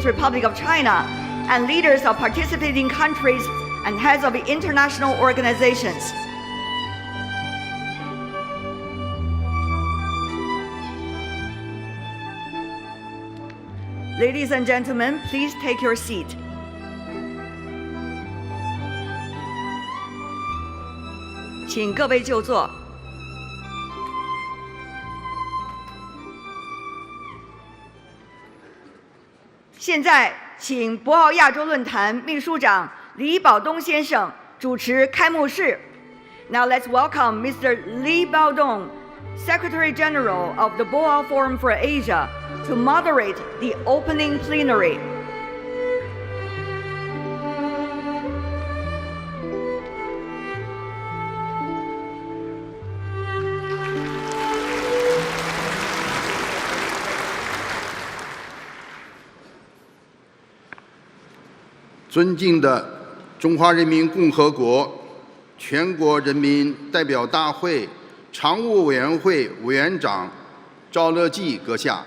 People's Republic of China and leaders of participating countries and heads of international organizations. Ladies and gentlemen, please take your seat. 请各位就座。现在，请博鳌亚洲论坛秘书长李保东先生主持开幕式。Now let's welcome Mr. Li Baodong, Secretary General of the Boao Forum for Asia, to moderate the opening plenary. 尊敬的中华人民共和国全国人民代表大会常务委员会委员长赵乐际阁下，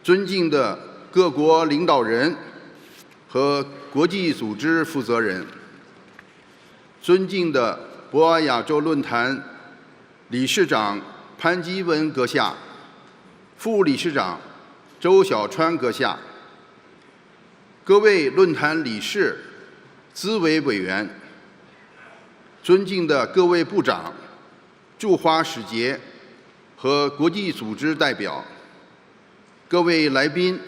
尊敬的各国领导人和国际组织负责人，尊敬的博鳌亚洲论坛理事长潘基文阁下，副理事长周小川阁下，各位论坛理事、资委委员，尊敬的各位部长、驻华使节和国际组织代表，各位来宾、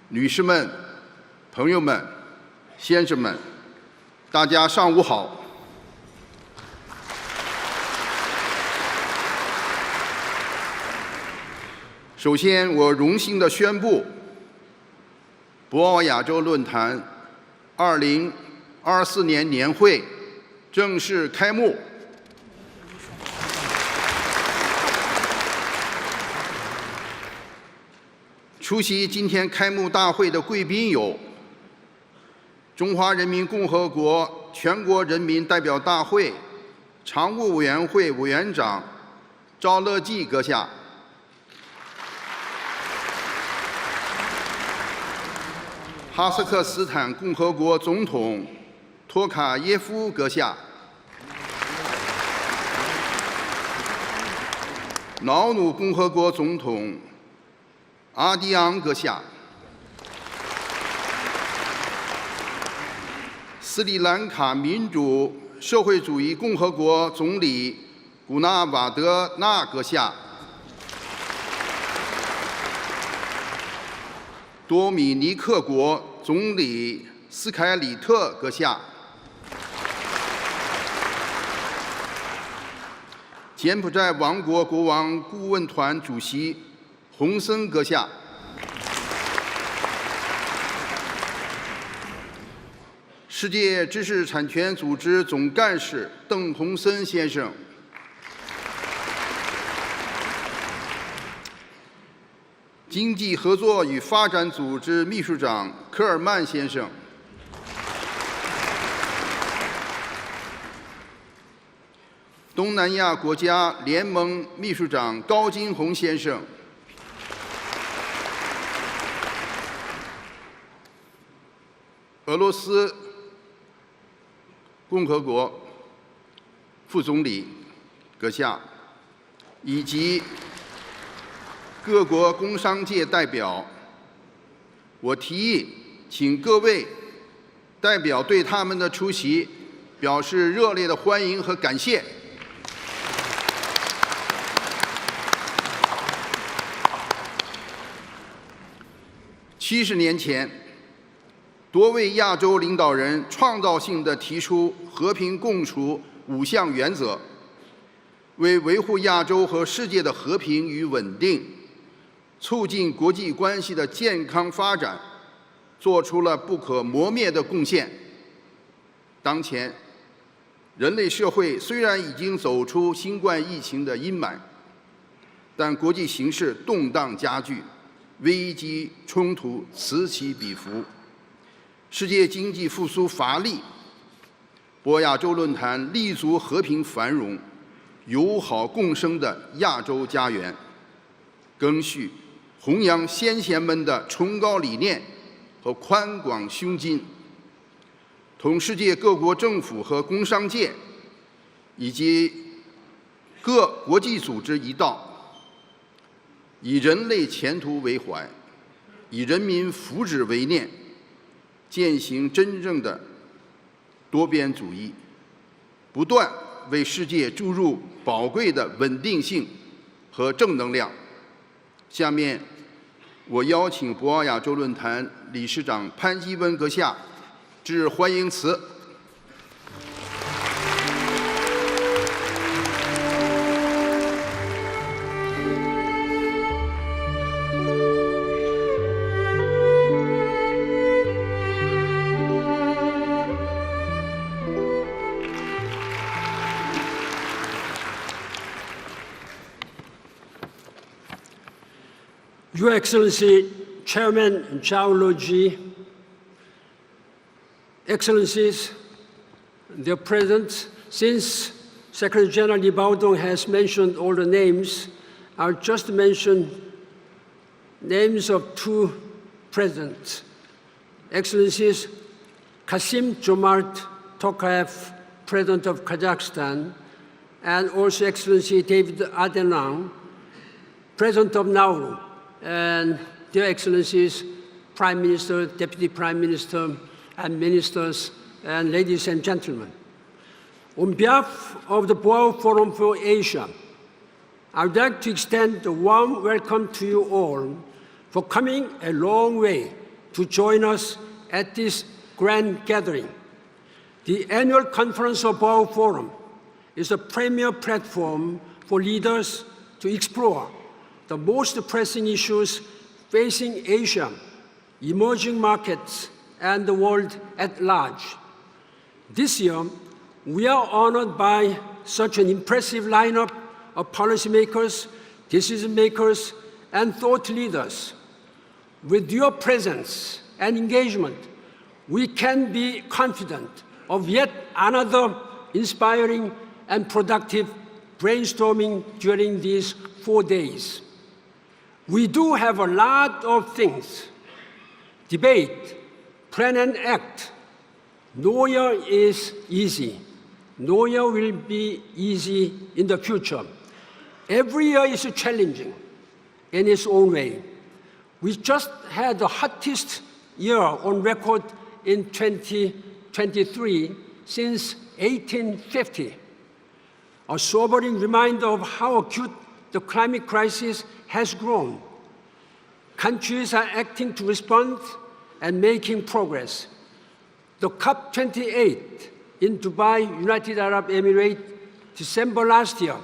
女士们、朋友们、先生们，大家上午好。首先，我荣幸地宣布，博鳌亚洲论坛2024年年会正式开幕。出席今天开幕大会的贵宾有：中华人民共和国全国人民代表大会常务委员会委员长赵乐际阁下，哈萨克斯坦共和国总统托卡耶夫阁下，瑙鲁共和国总统阿迪昂阁下，斯里兰卡民主社会主义共和国总理古纳瓦德纳阁下，多米尼克国总理斯凯里特阁下，柬埔寨王国国王顾问团主席洪森阁下，世界知识产权组织总干事邓洪森先生，经济合作与发展组织秘书长科尔曼先生，东南亚国家联盟秘书长高金红先生，俄罗斯共和国副总理阁下，以及各国工商界代表，我提议请各位代表对他们的出席表示热烈的欢迎和感谢。70年前，多位亚洲领导人创造性地提出和平共处5项原则，为维护亚洲和世界的和平与稳定，促进国际关系的健康发展，做出了不可磨灭的贡献。当前，人类社会虽然已经走出新冠疫情的阴霾，但国际形势动荡加剧，危机冲突此起彼伏，世界经济复苏乏力。博亚洲论坛立足和平繁荣、友好共生的亚洲家园，赓续弘扬先贤们的崇高理念和宽广胸襟，同世界各国政府和工商界以及各国际组织一道，以人类前途为怀，以人民福祉为念，践行真正的多边主义，不断为世界注入宝贵的稳定性和正能量。下面，我邀请博鳌亚洲论坛理事长潘基文阁下致欢迎词。Your Excellency, Chairman Zhao Luji, Excellencies, dear President, since Secretary General Li Baodong has mentioned all the names, I'll just mention names of two presidents. Excellencies, Kassym-Jomart Tokayev, President of Kazakhstan, and also Excellency David Adelang, President of Nauru. And dear Excellencies, Prime Minister, Deputy Prime Minister, and Ministers, and ladies and gentlemen. On behalf of the Boao Forum for Asia, I would like to extend a warm welcome to you all for coming a long way to join us at this grand gathering. The annual conference of Boao Forum is a premier platform for leaders to explore the most pressing issues facing Asia, emerging markets, and the world at large. This year, we are honored by such an impressive lineup of policymakers, decision-makers, and thought leaders. With your presence and engagement, we can be confident of yet another inspiring and productive brainstorming during these 4 days. We do have a lot of things. Debate, plan and act. No year is easy. No year will be easy in the future. Every year is challenging in its own way. We just had the hottest year on record in 2023 since 1850. A sobering reminder of how acute the climate crisis has grown. Countries are acting to respond and making progress. The COP28 in Dubai, United Arab Emirates, December last year,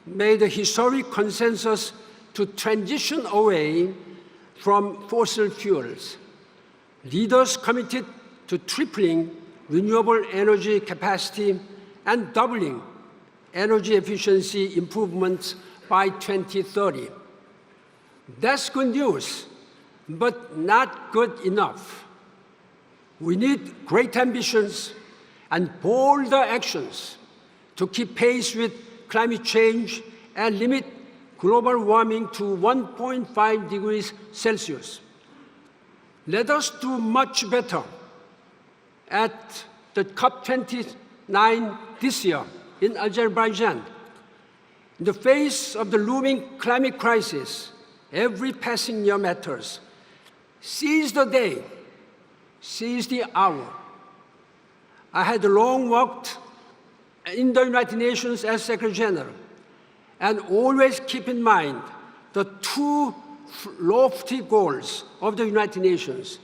made a historic consensus to transition away from fossil fuels. Leaders committed to tripling renewable energy capacity and doubling energy efficiency improvements by 2030. That's good news, but not good enough. We need great ambitions and bolder actions to keep pace with climate change and limit global warming to 1.5 degrees Celsius. Let us do much better at the COP29 this year in Azerbaijan. In the face of the looming climate crisis, every passing year matters. Seize the day, seize the hour. I had long worked in the United Nations as Secretary General, and always keep in mind the two lofty goals of the United Nations: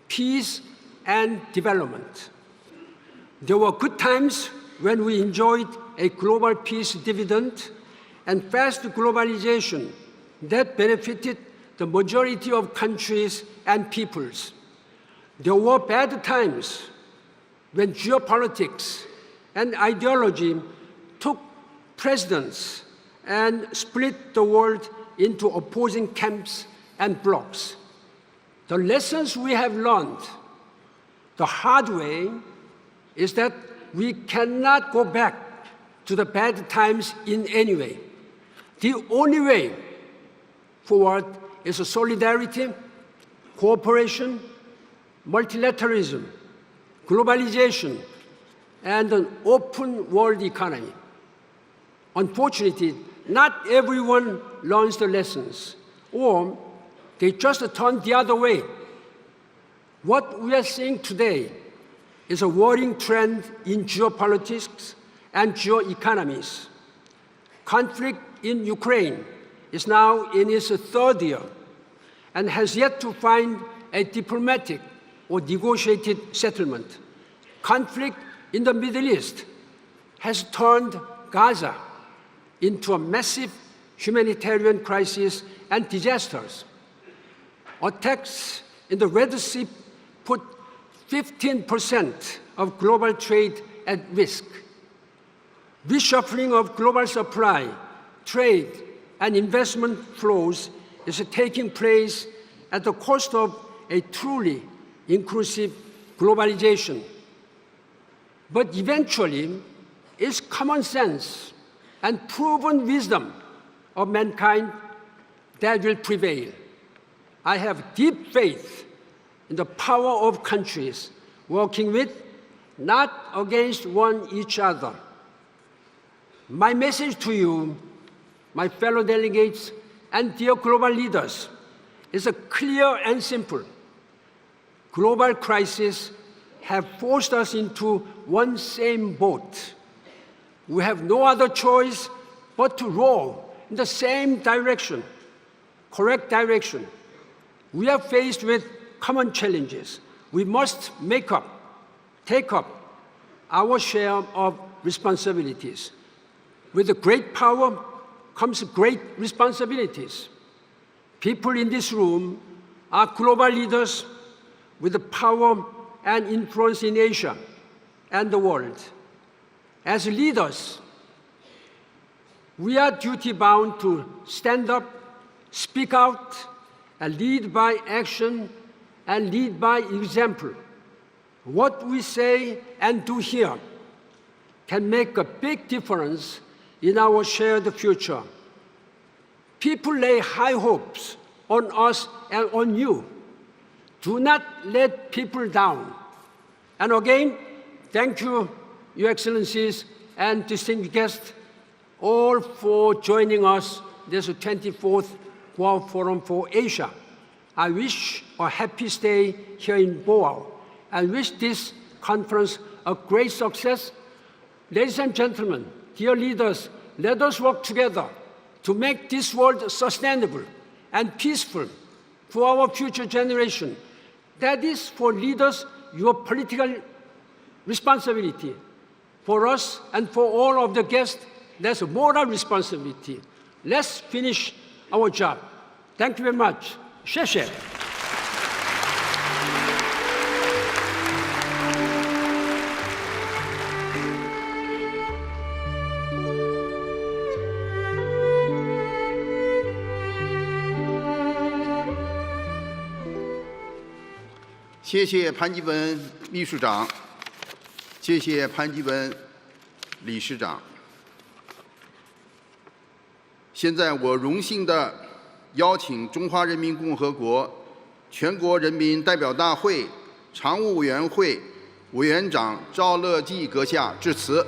peace and development. There were good times when we enjoyed a global peace dividend and fast globalization that benefited the majority of countries and peoples. There were bad times when geopolitics and ideology took precedence and split the world into opposing camps and blocs. The lessons we have learned the hard way is that we cannot go back to the bad times in any way. The only way forward is solidarity, cooperation, multilateralism, globalization, and an open world economy. Unfortunately, not everyone learns the lessons, or they just turn the other way. What we are seeing today is a worrying trend in geopolitics and geoeconomies. Conflict in Ukraine is now in its third year and has yet to find a diplomatic or negotiated settlement. Conflict in the Middle East has turned Gaza into a massive humanitarian crisis and disasters. Attacks in the Red Sea put 15% of global trade at risk. Reshuffling of global supply, trade, and investment flows is taking place at the cost of a truly inclusive globalization. But eventually, it's common sense and proven wisdom of mankind that will prevail. I have deep faith in the power of countries working with, not against each other. My message to you, my fellow delegates and dear global leaders, is clear and simple. Global crises have forced us into one same boat. We have no other choice but to row in the same direction, correct direction. We are faced with common challenges. We must take up our share of responsibilities. With great power comes great responsibilities. People in this room are global leaders with the power and influence in Asia and the world. As leaders, we are duty-bound to stand up, speak out, and lead by action and lead by example. What we say and do here can make a big difference in our shared future. People lay high hopes on us and on you. Do not let people down. And again, thank you, Your Excellencies and distinguished guests, all for joining us this 24th World Forum for Asia. I wish a happy stay here in Boao and wish this conference a great success. Ladies and gentlemen, dear leaders, let us work together to make this world sustainable and peaceful for our future generation. That is, for leaders, your political responsibility. For us and for all of the guests, there's a moral responsibility. Let's finish our job. Thank you very much. 谢谢。谢谢潘基文秘书长，谢谢潘基文理事长。现在我荣幸地邀请中华人民共和国全国人民代表大会常务委员会委员长赵乐际阁下致辞。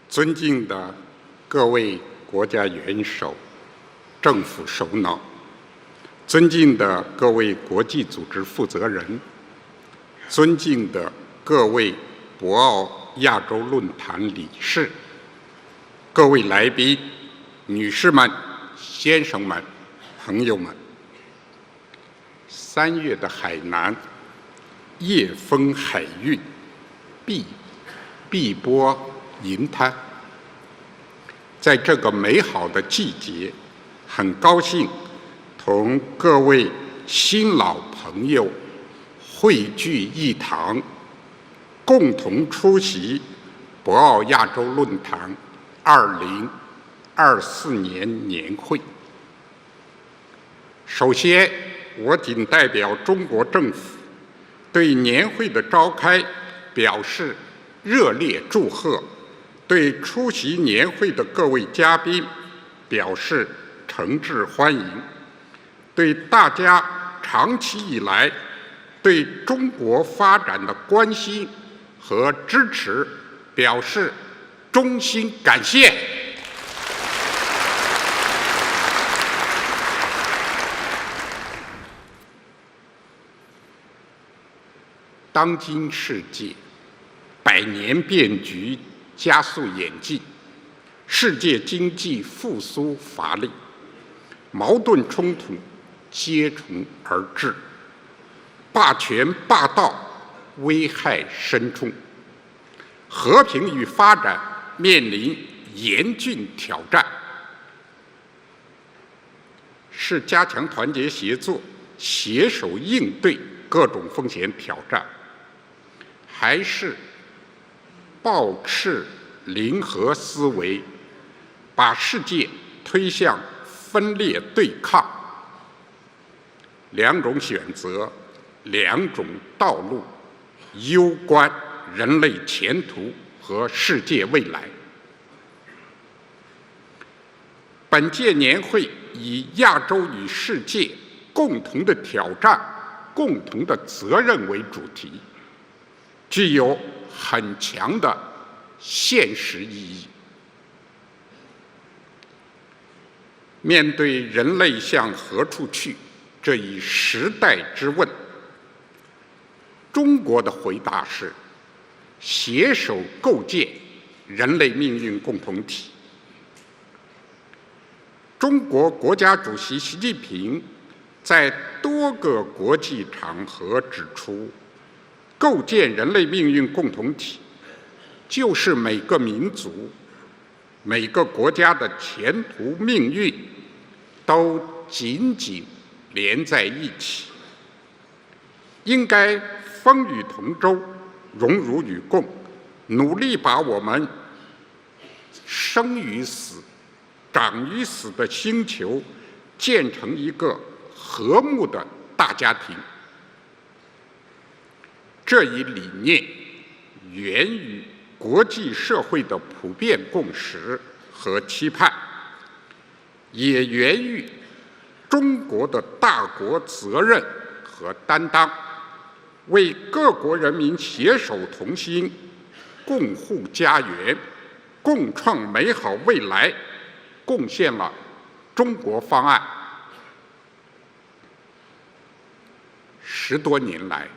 尊敬的各位国家元首、政府首脑，尊敬的各位国际组织负责人，尊敬的各位博鳌亚洲论坛理事，各位来宾、女士们、先生们、朋友们。3月的海南，夜风海韵，碧波银滩。在这个美好的季节，很高兴同各位新老朋友汇聚一堂，共同出席博鳌亚洲论坛2024年年会。首先，我谨代表中国政府对年会的召开表示热烈祝贺，对出席年会的各位嘉宾表示诚挚欢迎，对大家长期以来对中国发展的关心和支持表示衷心感谢。当今世界百年变局加速演进，世界经济复苏乏力，矛盾冲突接踵而至，霸权霸道危害深重，和平与发展面临严峻挑战。是加强团结协作，携手应对各种风险挑战，还是抱持零和思维，把世界推向分裂对抗？两种选择，两种道路，攸关人类前途和世界未来。本届年会以亚洲与世界共同的挑战、共同的责任为主题，具有很强的现实意义。面对人类向何处去这一时代之问，中国的回答是携手构建人类命运共同体。中国国家主席习近平在多个国际场合指出，构建人类命运共同体，就是每个民族、每个国家的前途命运都紧紧连在一起，应该风雨同舟、荣辱与共，努力把我们生与死、长与死的星球建成一个和睦的大家庭。这一理念源于国际社会的普遍共识和期盼，也源于中国的大国责任和担当，为各国人民携手同心，共护家园，共创美好未来，贡献了中国方案。10多年来，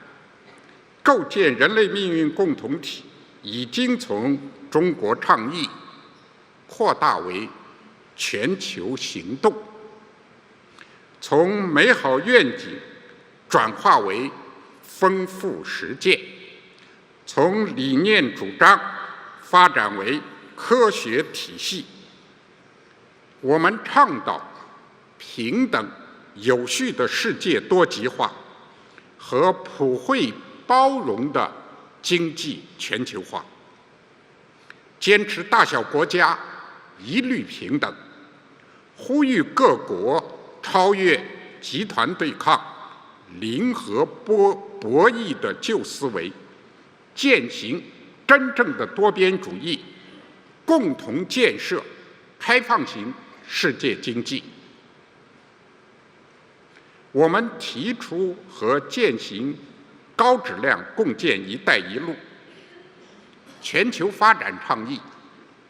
构建人类命运共同体已经从中国倡议扩大为全球行动，从美好愿景转化为丰富实践，从理念主张发展为科学体系。我们倡导平等有序的世界多极化和普惠包容的经济全球化，坚持大小国家一律平等，呼吁各国超越集团对抗、零和博弈的旧思维，践行真正的多边主义，共同建设开放型世界经济。我们提出和践行高质量共建“一带一路”、全球发展倡议、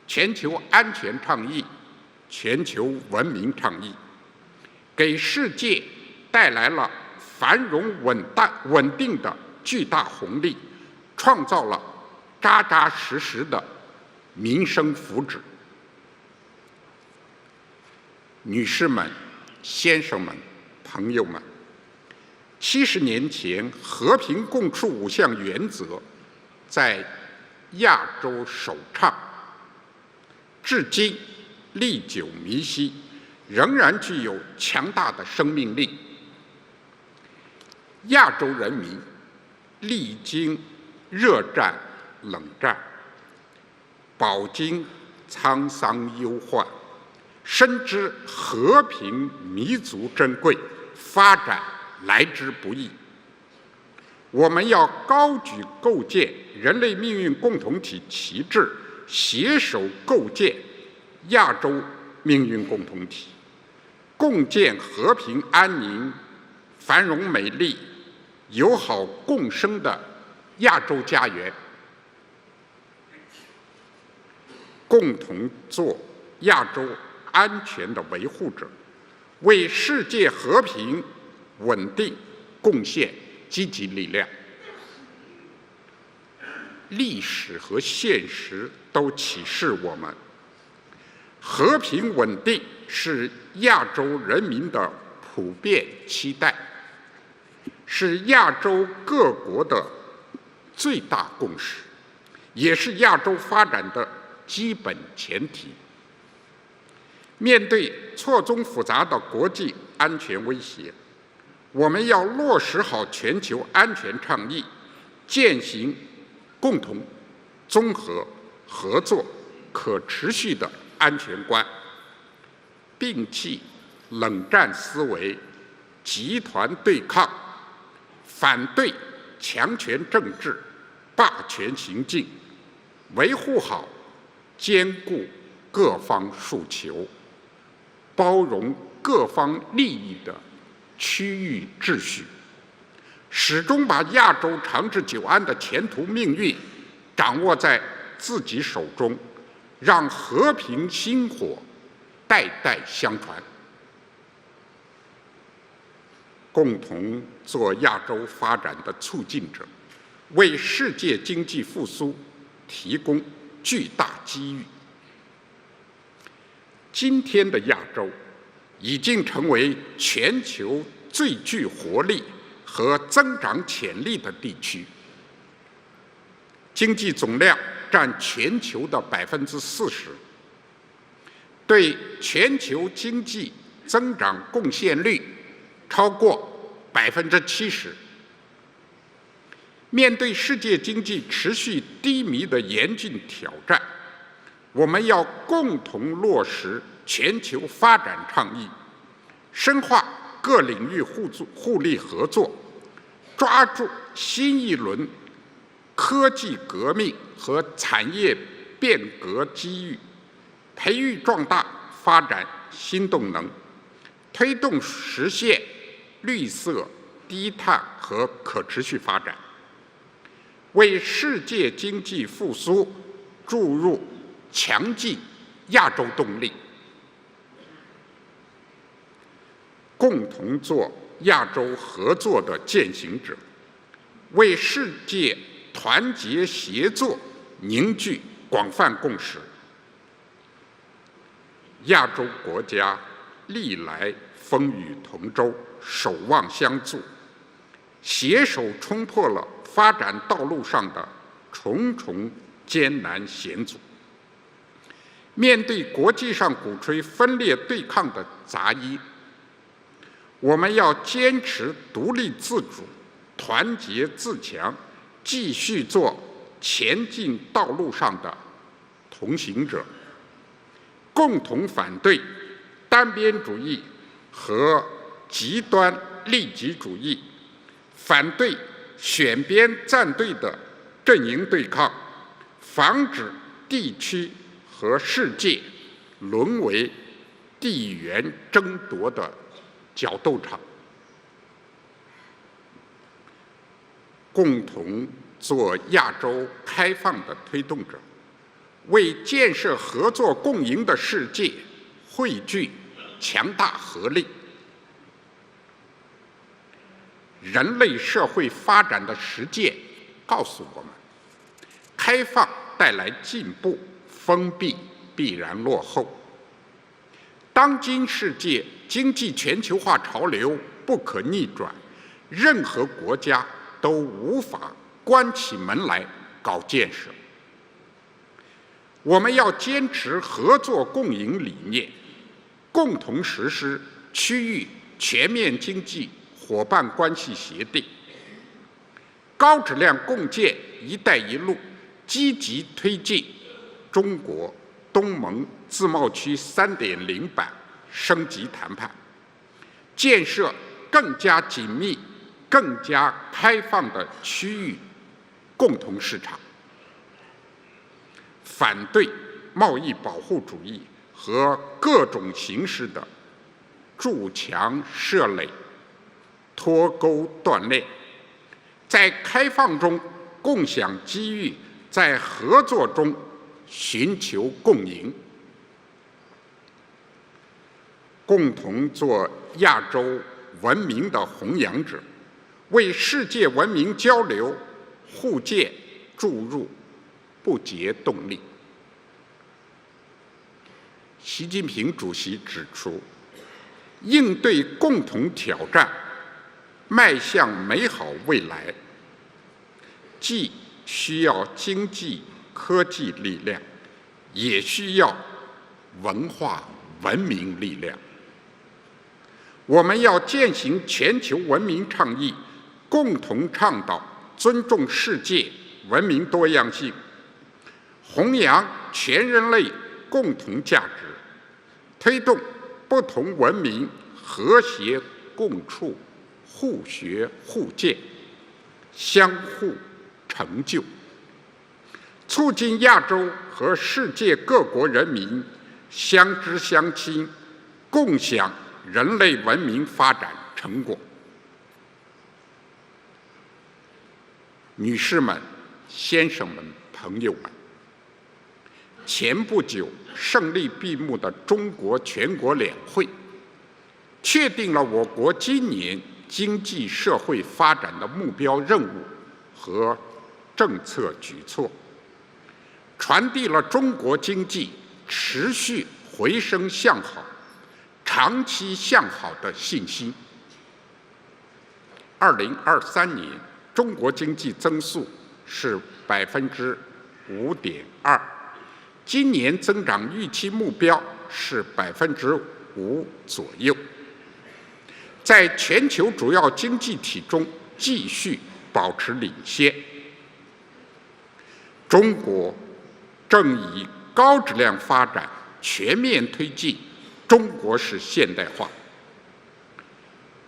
全球安全倡议、全球文明倡议，给世界带来了繁荣稳定的巨大红利，创造了扎扎实实的民生福祉。女士们、先生们、朋友们，70年前和平共处5项原则在亚洲首倡，至今历久弥新，仍然具有强大的生命力。亚洲人民历经热战、冷战，饱经沧桑忧患，深知和平弥足珍贵，发展来之不易。我们要高举构建人类命运共同体旗帜，携手构建亚洲命运共同体，共建和平安宁、繁荣美丽、友好共生的亚洲家园，共同做亚洲安全的维护者，为世界和平稳定贡献积极力量。历史和现实都启示我们，和平稳定是亚洲人民的普遍期待，是亚洲各国的最大共识，也是亚洲发展的基本前提。面对错综复杂的国际安全威胁，我们要落实好全球安全倡议，践行共同、综合、合作、可持续的安全观，摒弃冷战思维、集团对抗，反对强权政治、霸权行径，维护好兼顾各方诉求、包容各方利益的区域秩序，始终把亚洲长治久安的前途命运掌握在自己手中，让和平薪火代代相传，共同做亚洲发展的促进者，为世界经济复苏提供巨大机遇。今天的亚洲已经成为全球最具活力和增长潜力的地区，经济总量占全球的40%，对全球经济增长贡献率超过70%。面对世界经济持续低迷的严峻挑战，我们要共同落实全球发展倡议，深化各领域互利合作，抓住新一轮科技革命和产业变革机遇，培育壮大发展新动能，推动实现绿色、低碳和可持续发展，为世界经济复苏注入强劲亚洲动力，共同做亚洲合作的践行者，为世界团结协作凝聚广泛共识。亚洲国家历来风雨同舟，守望相助，携手冲破了发展道路上的重重艰难险阻。面对国际上鼓吹分裂对抗的杂音，我们要坚持独立自主、团结自强，继续做前进道路上的同行者，共同反对单边主义和极端利己主义，反对选边站队的阵营对抗，防止地区和世界沦为地缘争夺的角斗场，共同做亚洲开放的推动者，为建设合作共赢的世界汇聚强大合力。人类社会发展的实践告诉我们，开放带来进步，封闭必然落后。当今世界经济全球化潮流不可逆转，任何国家都无法关起门来搞建设。我们要坚持合作共赢理念，共同实施区域全面经济伙伴关系协定，高质量共建“一带一路”，积极推进中国东盟自贸区3.0版升级谈判，建设更加紧密、更加开放的区域共同市场，反对贸易保护主义和各种形式的筑墙设垒、脱钩断链，在开放中共享机遇，在合作中寻求共赢，共同做亚洲文明的弘扬者，为世界文明交流互鉴注入不竭动力。习近平主席指出，应对共同挑战，迈向美好未来，既需要经济科技力量，也需要文化文明力量。我们要践行全球文明倡议，共同倡导尊重世界文明多样性，弘扬全人类共同价值，推动不同文明和谐共处、互学互鉴、相互成就，促进亚洲和世界各国人民相知相亲，共享人类文明发展成果。女士们、先生们、朋友们，前不久胜利闭幕的中国全国两会，确定了我国今年经济社会发展的目标任务和政策举措，传递了中国经济持续回升向好、长期向好的信心。2023年，中国经济增速是5.2%，今年增长预期目标是5%左右，在全球主要经济体中继续保持领先。中国正以高质量发展全面推进中国式现代化，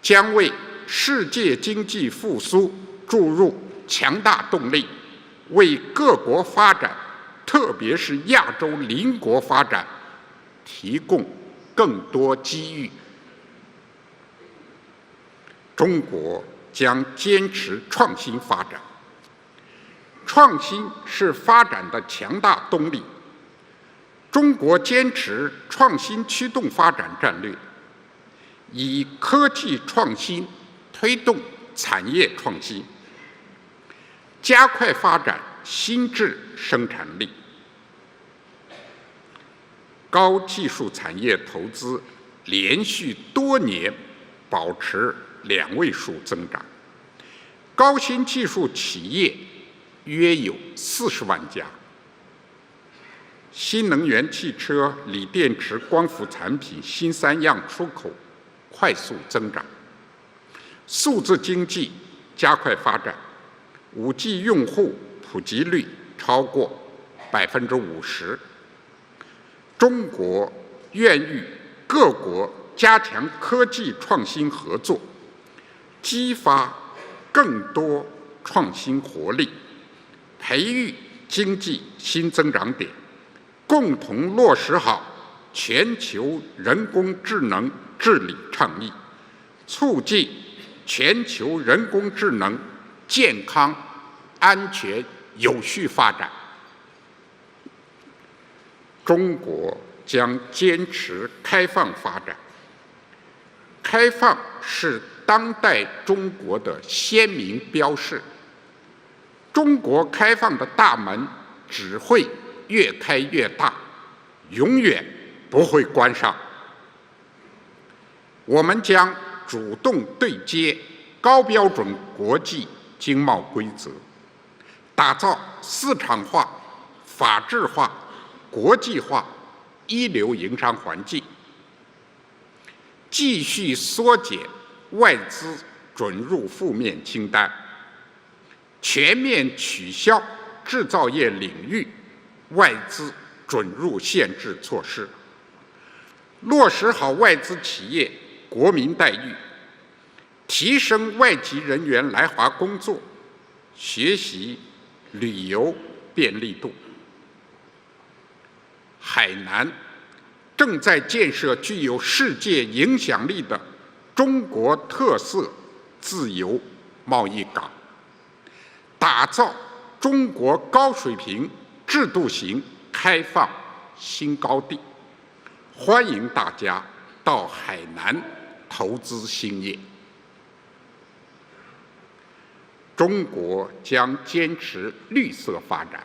将为世界经济复苏注入强大动力，为各国发展，特别是亚洲邻国发展提供更多机遇。中国将坚持创新发展，创新是发展的强大动力。中国坚持创新驱动发展战略，以科技创新推动产业创新，加快发展新质生产力。高技术产业投资连续多年保持2位数增长，高新技术企业约有40万家。新能源汽车、锂电池、光伏产品新3样出口快速增长，数字经济加快发展，5G 用户普及率超过50%。中国愿与各国加强科技创新合作，激发更多创新活力，培育经济新增长点，共同落实好全球人工智能治理倡议，促进全球人工智能健康、安全、有序发展。中国将坚持开放发展，开放是当代中国的鲜明标示。中国开放的大门只会越开越大，永远不会关上。我们将主动对接高标准国际经贸规则，打造市场化、法治化、国际化一流营商环境，继续缩减外资准入负面清单，全面取消制造业领域外资准入限制措施，落实好外资企业国民待遇，提升外籍人员来华工作、学习、旅游便利度。海南正在建设具有世界影响力的中国特色自由贸易港，打造中国高水平制度型开放新高地，欢迎大家到海南投资兴业。中国将坚持绿色发展，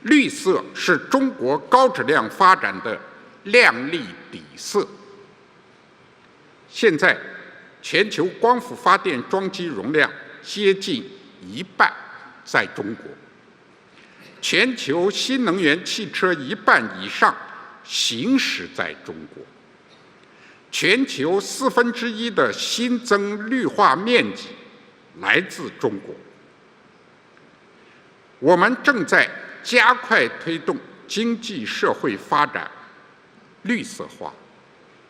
绿色是中国高质量发展的亮丽底色。现在，全球光伏发电装机容量接近一半在中国，全球新能源汽车一半以上行驶在中国，全球1/4的新增绿化面积来自中国。我们正在加快推动经济社会发展绿色化、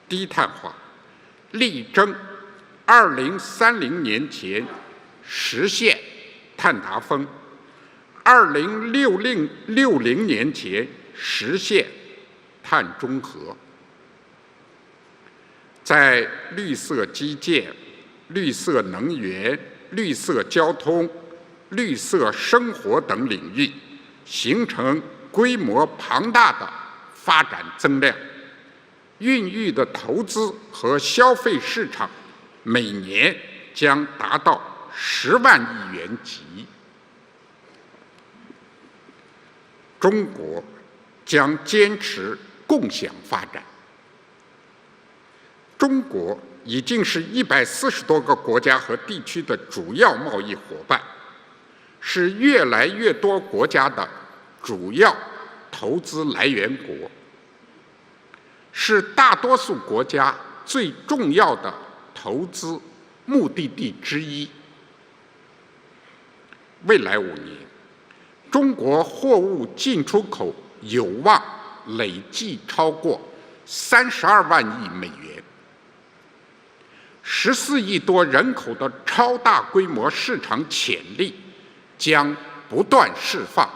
低碳化，力争2030年前实现碳达峰，2060年前实现碳中和。在绿色基建、绿色能源、绿色交通、绿色生活等领域，形成规模庞大的发展增量，孕育的投资和消费市场每年将达到10万亿元级。中国将坚持共享发展。中国已经是140多个国家和地区的主要贸易伙伴，是越来越多国家的主要投资来源国，是大多数国家最重要的投资目的地之一。未来5年，中国货物进出口有望累计超过32万亿美元。14亿多人口的超大规模市场潜力将不断释放。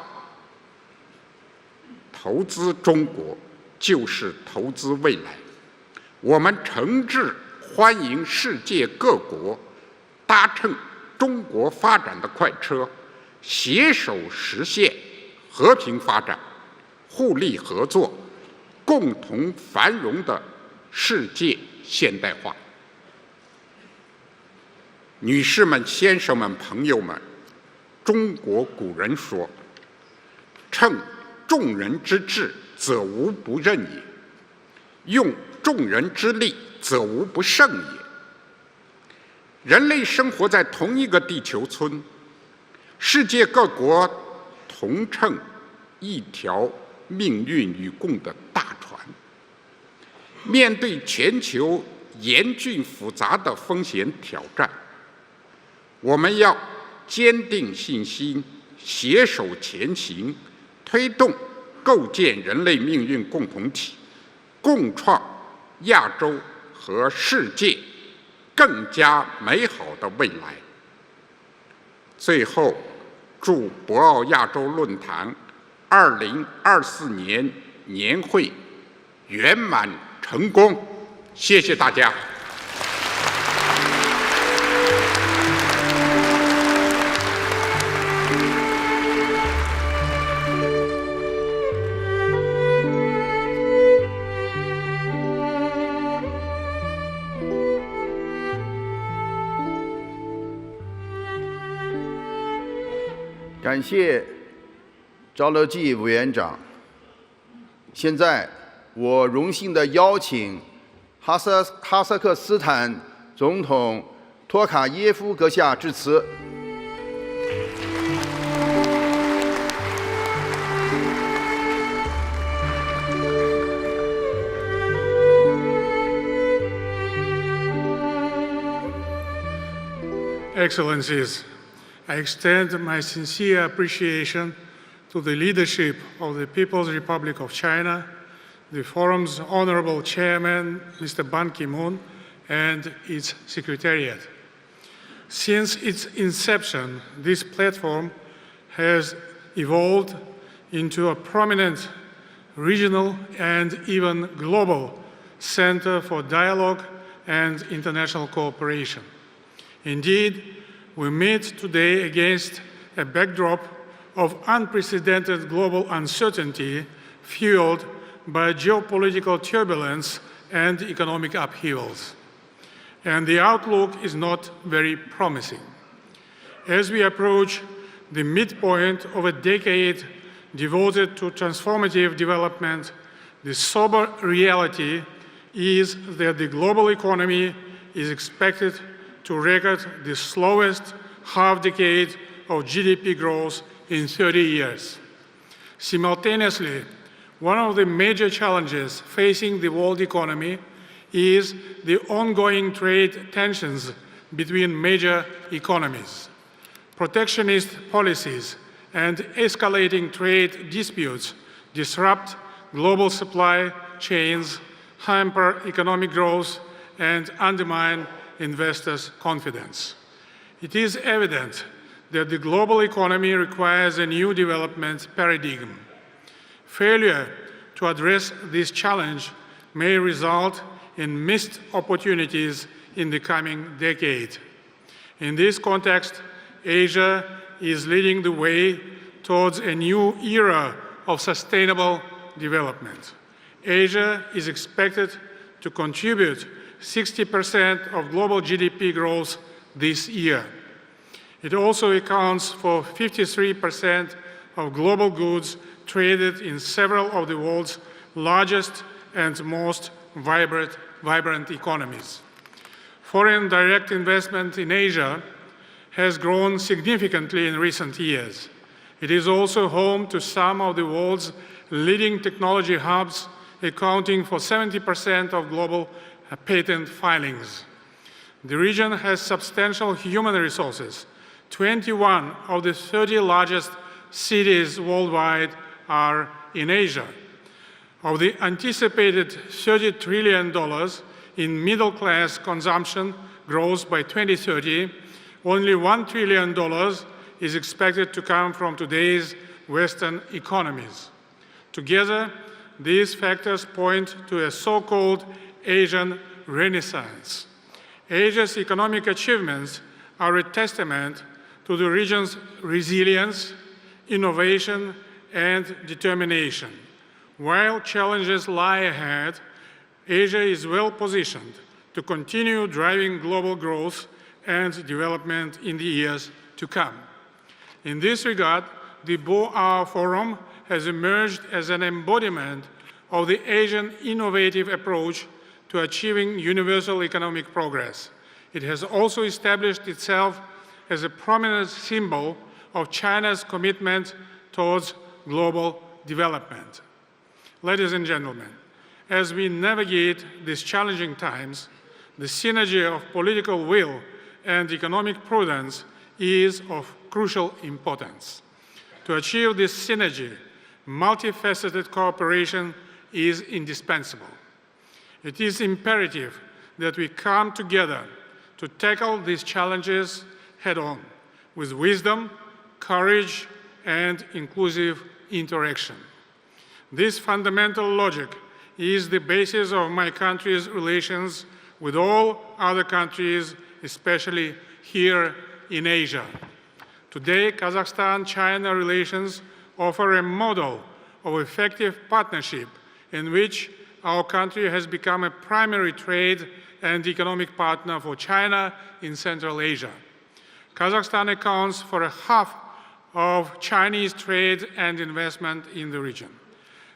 投资中国就是投资未来。我们诚挚欢迎世界各国搭乘中国发展的快车，携手实现和平发展、互利合作、共同繁荣的世界现代化。女士们、先生们、朋友们，中国古人说：“乘众人之智，则无不任也；用众人之力，则无不胜也。”人类生活在同一个地球村，世界各国同乘一条命运与共的大船。面对全球严峻复杂的风险挑战，我们要坚定信心，携手前行，推动构建人类命运共同体，共创亚洲和世界更加美好的未来。最后，祝博鳌亚洲论坛2024年年会圆满成功！谢谢大家。感谢赵乐际委员长。现在，我荣幸地邀请哈萨克斯坦总统托卡耶夫阁下致辞。Excellencies, I extend my sincere appreciation to the leadership of the People's Republic of China, the forum's honorable chairman, Mr. Ban Ki-moon, and its secretariat. Since its inception, this platform has evolved into a prominent regional and even global center for dialogue and international cooperation. Indeed, we meet today against a backdrop of unprecedented global uncertainty fueled by geopolitical turbulence and economic upheavals. And the outlook is not very promising. As we approach the midpoint of a decade devoted to transformative development, the sober reality is that the global economy is expected to record the slowest half-decade of GDP growth in 30 years. Simultaneously, one of the major challenges facing the world economy is the ongoing trade tensions between major economies. Protectionist policies and escalating trade disputes disrupt global supply chains, hamper economic growth, and undermine investors' confidence. It is evident that the global economy requires a new development paradigm. Failure to address this challenge may result in missed opportunities in the coming decade. In this context, Asia is leading the way towards a new era of sustainable development. Asia is expected to contribute 60% of global GDP growth this year. It also accounts for 53% of global goods traded in several of the world's largest and most vibrant economies. Foreign direct investment in Asia has grown significantly in recent years. It is also home to some of the world's leading technology hubs, accounting for 70% of global patent filings. The region has substantial human resources. 21 of the 30 largest cities worldwide are in Asia. Of the anticipated $30 trillion in middle-class consumption growth by 2030, only $1 trillion is expected to come from today's Western economies. Together, these factors point to a so-called Asian Renaissance. Asia's economic achievements are a testament to the region's resilience, innovation, and determination. While challenges lie ahead, Asia is well positioned to continue driving global growth and development in the years to come. In this regard, the Bo-Hour Forum has emerged as an embodiment of the Asian innovative approach to achieving universal economic progress. It has also established itself as a prominent symbol of China's commitment towards global development. Ladies and gentlemen, as we navigate these challenging times, the synergy of political will and economic prudence is of crucial importance. To achieve this synergy, multifaceted cooperation is indispensable. It is imperative that we come together to tackle these challenges head-on with wisdom, courage, and inclusive interaction. This fundamental logic is the basis of my country's relations with all other countries, especially here in Asia. Today, Kazakhstan-China relations offer a model of effective partnership in which our country has become a primary trade and economic partner for China in Central Asia. Kazakhstan accounts for half of Chinese trade and investment in the region.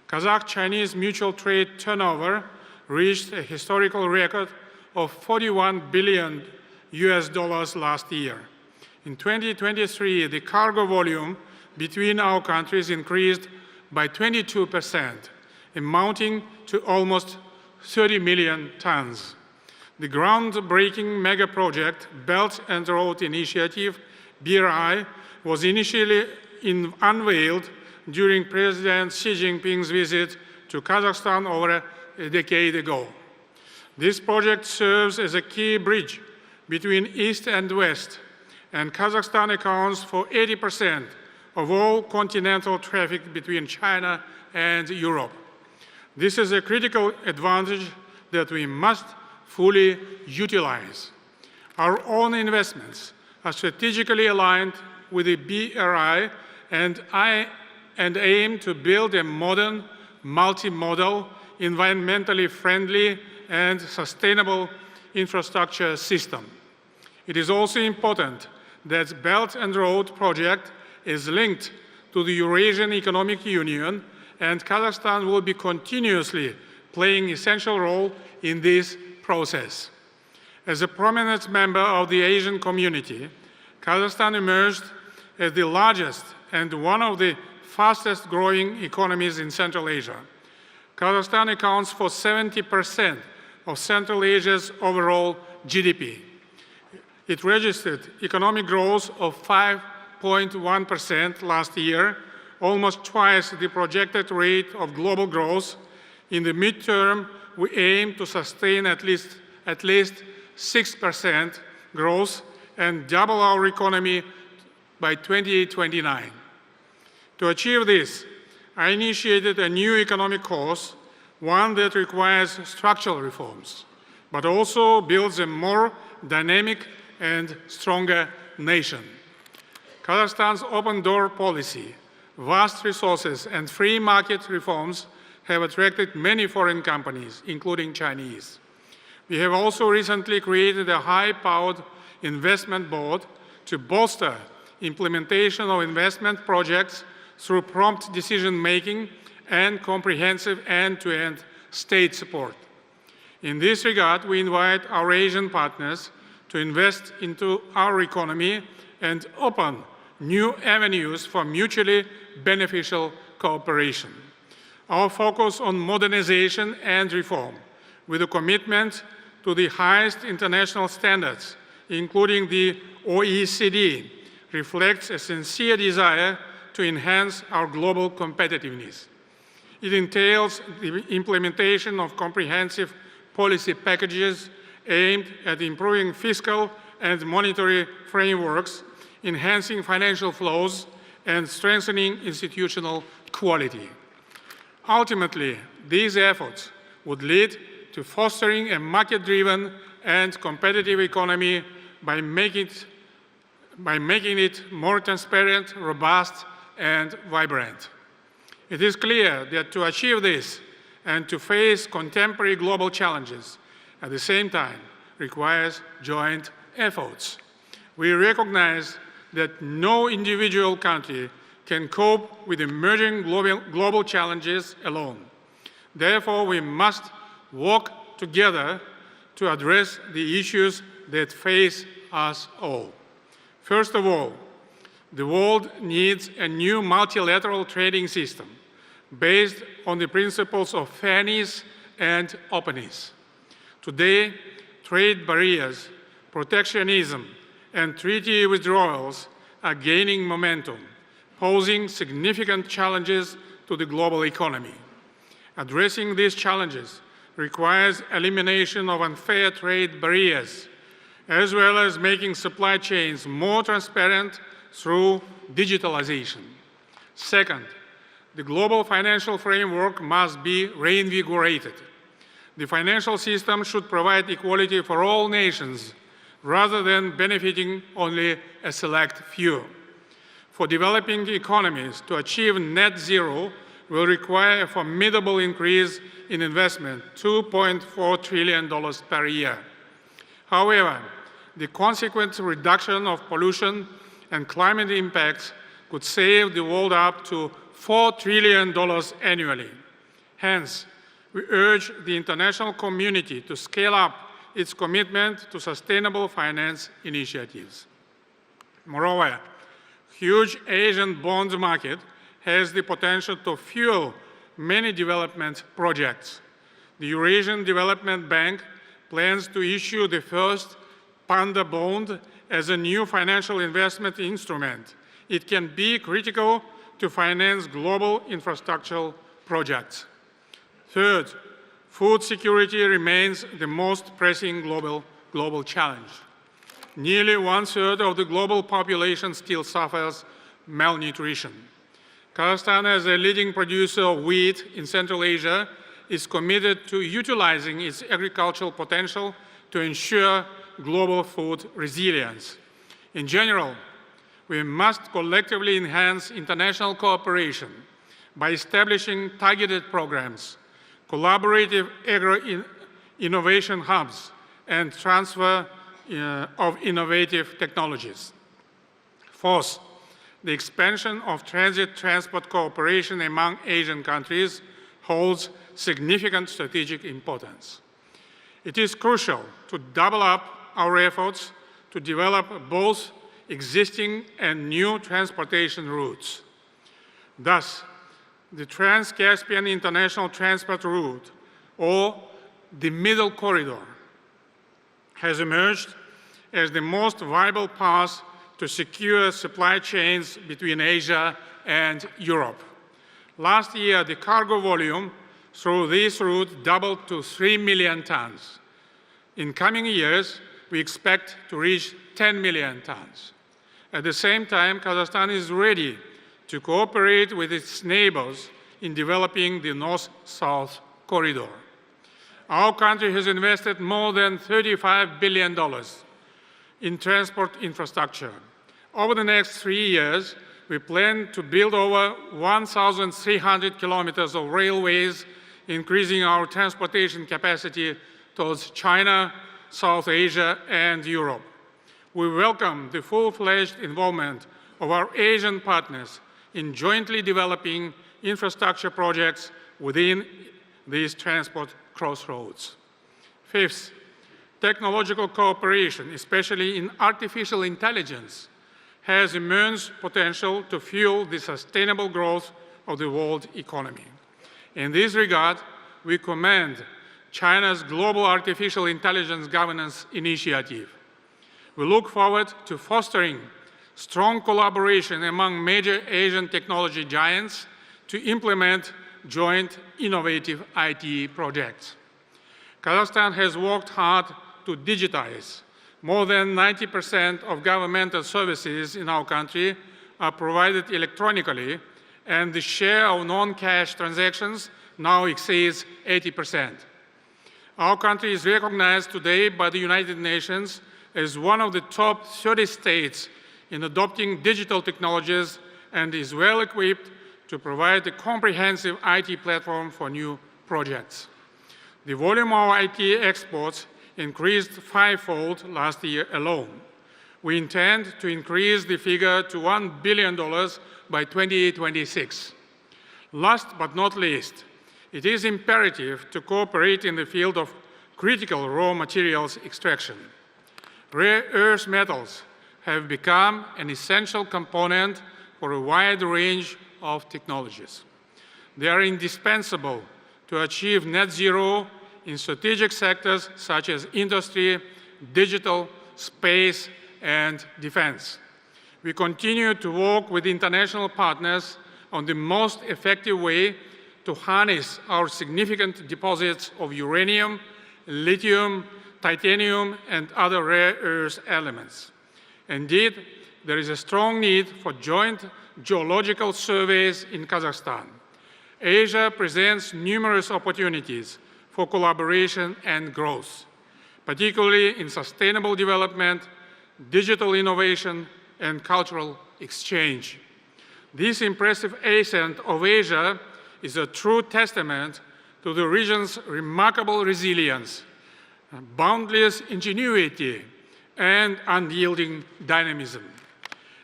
Kazakh-Chinese mutual trade turnover reached a historical record of $41 billion last year. In 2023, the cargo volume between our countries increased by 22%, amounting to almost 30 million tons. The groundbreaking mega project Belt and Road Initiative, BRI, was initially unveiled during President Xi Jinping's visit to Kazakhstan over a decade ago. This project serves as a key bridge between East and West, and Kazakhstan accounts for 80% of all continental traffic between China and Europe. This is a critical advantage that we must fully utilize. Our own investments are strategically aligned with the BRI and aim to build a modern, multimodal, environmentally friendly and sustainable infrastructure system. It is also important that Belt and Road project is linked to the Eurasian Economic Union, and Kazakhstan will be continuously playing an essential role in this process. As a prominent member of the Asian community, Kazakhstan emerged as the largest and one of the fastest growing economies in Central Asia. Kazakhstan accounts for 70% of Central Asia's overall GDP. It registered economic growth of 5.1% last year, almost twice the projected rate of global growth. In the midterm, we aim to sustain at least 6% growth and double our economy by 2029. To achieve this, I initiated a new economic course, one that requires structural reforms, but also builds a more dynamic and stronger nation. Kazakhstan's open door policy, vast resources, and free market reforms have attracted many foreign companies, including Chinese. We have also recently created a high-powered investment board to bolster implementation of investment projects through prompt decision-making and comprehensive end-to-end state support. In this regard, we invite our Asian partners to invest into our economy and open new avenues for mutually beneficial cooperation. Our focus on modernization and reform, with a commitment to the highest international standards, including the OECD, reflects a sincere desire to enhance our global competitiveness. It entails the implementation of comprehensive policy packages aimed at improving fiscal and monetary frameworks, enhancing financial flows, and strengthening institutional quality. Ultimately, these efforts would lead to fostering a market-driven and competitive economy by making it more transparent, robust, and vibrant. It is clear that to achieve this and to face contemporary global challenges at the same time requires joint efforts. We recognize that no individual country can cope with emerging global challenges alone. Therefore, we must work together to address the issues that face us all. First of all, the world needs a new multilateral trading system based on the principles of fairness and openness. Today, trade barriers, protectionism, and treaty withdrawals are gaining momentum, posing significant challenges to the global economy. Addressing these challenges requires elimination of unfair trade barriers, as well as making supply chains more transparent through digitalization. Second, the global financial framework must be reinvigorated. The financial system should provide equality for all nations, rather than benefiting only a select few. For developing economies to achieve net zero will require a formidable increase in investment, $2.4 trillion per year. However, the consequent reduction of pollution and climate impacts could save the world up to $4 trillion annually. Hence, we urge the international community to scale up its commitment to sustainable finance initiatives. Moreover, huge Asian bond market has the potential to fuel many development projects. The Eurasian Development Bank plans to issue the first Panda bond as a new financial investment instrument. It can be critical to finance global infrastructural projects. Third, food security remains the most pressing global challenge. Nearly 1/3 of the global population still suffers malnutrition. Kazakhstan, as a leading producer of wheat in Central Asia, is committed to utilizing its agricultural potential to ensure global food resilience. In general, we must collectively enhance international cooperation by establishing targeted programs, collaborative agro-innovation hubs, and transfer of innovative technologies. Fourth, the expansion of transit transport cooperation among Asian countries holds significant strategic importance. It is crucial to double up our efforts to develop both existing and new transportation routes. Thus, the Trans-Caspian International Transport Route, or the Middle Corridor, has emerged as the most viable path to secure supply chains between Asia and Europe. Last year, the cargo volume through this route doubled to 3 million tons. In coming years, we expect to reach 10 million tons. At the same time, Kazakhstan is ready to cooperate with its neighbors in developing the North-South corridor. Our country has invested more than $35 billion in transport infrastructure. Over the next 3 years, we plan to build over 1,300 kilometers of railways, increasing our transportation capacity towards China, South Asia, and Europe. We welcome the full-fledged involvement of our Asian partners in jointly developing infrastructure projects within these transport crossroads. Fifth, technological cooperation, especially in artificial intelligence, has immense potential to fuel the sustainable growth of the world economy. In this regard, we commend China's Global Artificial Intelligence Governance Initiative. We look forward to fostering strong collaboration among major Asian technology giants to implement joint innovative IT projects. Kazakhstan has worked hard to digitize. More than 90% of governmental services in our country are provided electronically, and the share of non-cash transactions now exceeds 80%. Our country is recognized today by the United Nations as one of the top 30 states in adopting digital technologies and is well equipped to provide a comprehensive IT platform for new projects. The volume of IT exports increased fivefold last year alone. We intend to increase the figure to $1 billion by 2026. Last but not least, it is imperative to cooperate in the field of critical raw materials extraction. Rare earth metals have become an essential component for a wide range of technologies. They are indispensable to achieve net zero in strategic sectors such as industry, digital, space, and defense. We continue to work with international partners on the most effective way to harness our significant deposits of uranium, lithium, titanium, and other rare earth elements. Indeed, there is a strong need for joint geological surveys in Kazakhstan. Asia presents numerous opportunities for collaboration and growth, particularly in sustainable development, digital innovation, and cultural exchange. This impressive ascent of Asia is a true testament to the region's remarkable resilience, boundless ingenuity, and unyielding dynamism.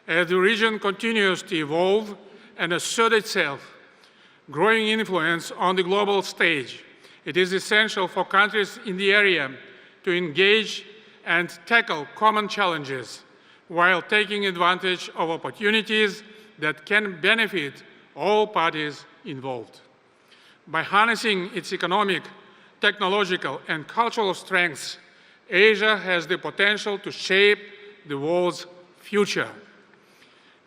As the region continues to evolve and assert itself, growing influence on the global stage, it is essential for countries in the area to engage and tackle common challenges while taking advantage of opportunities that can benefit all parties involved. By harnessing its economic, technological, and cultural strengths, Asia has the potential to shape the world's future.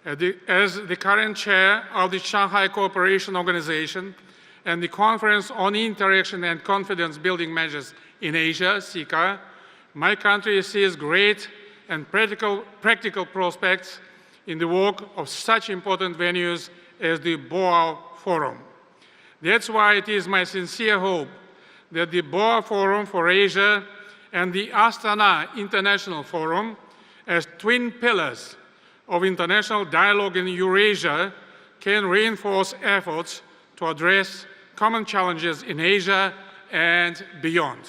as the current chair of the Shanghai Cooperation Organization and the Conference on Interaction and Confidence Building Measures in Asia, CICA, my country sees great and practical prospects in the work of such important venues as the Boao Forum. That's why it is my sincere hope that the Boao Forum for Asia and the Astana International Forum, as twin pillars of international dialogue in Eurasia, can reinforce efforts to address common challenges in Asia and beyond.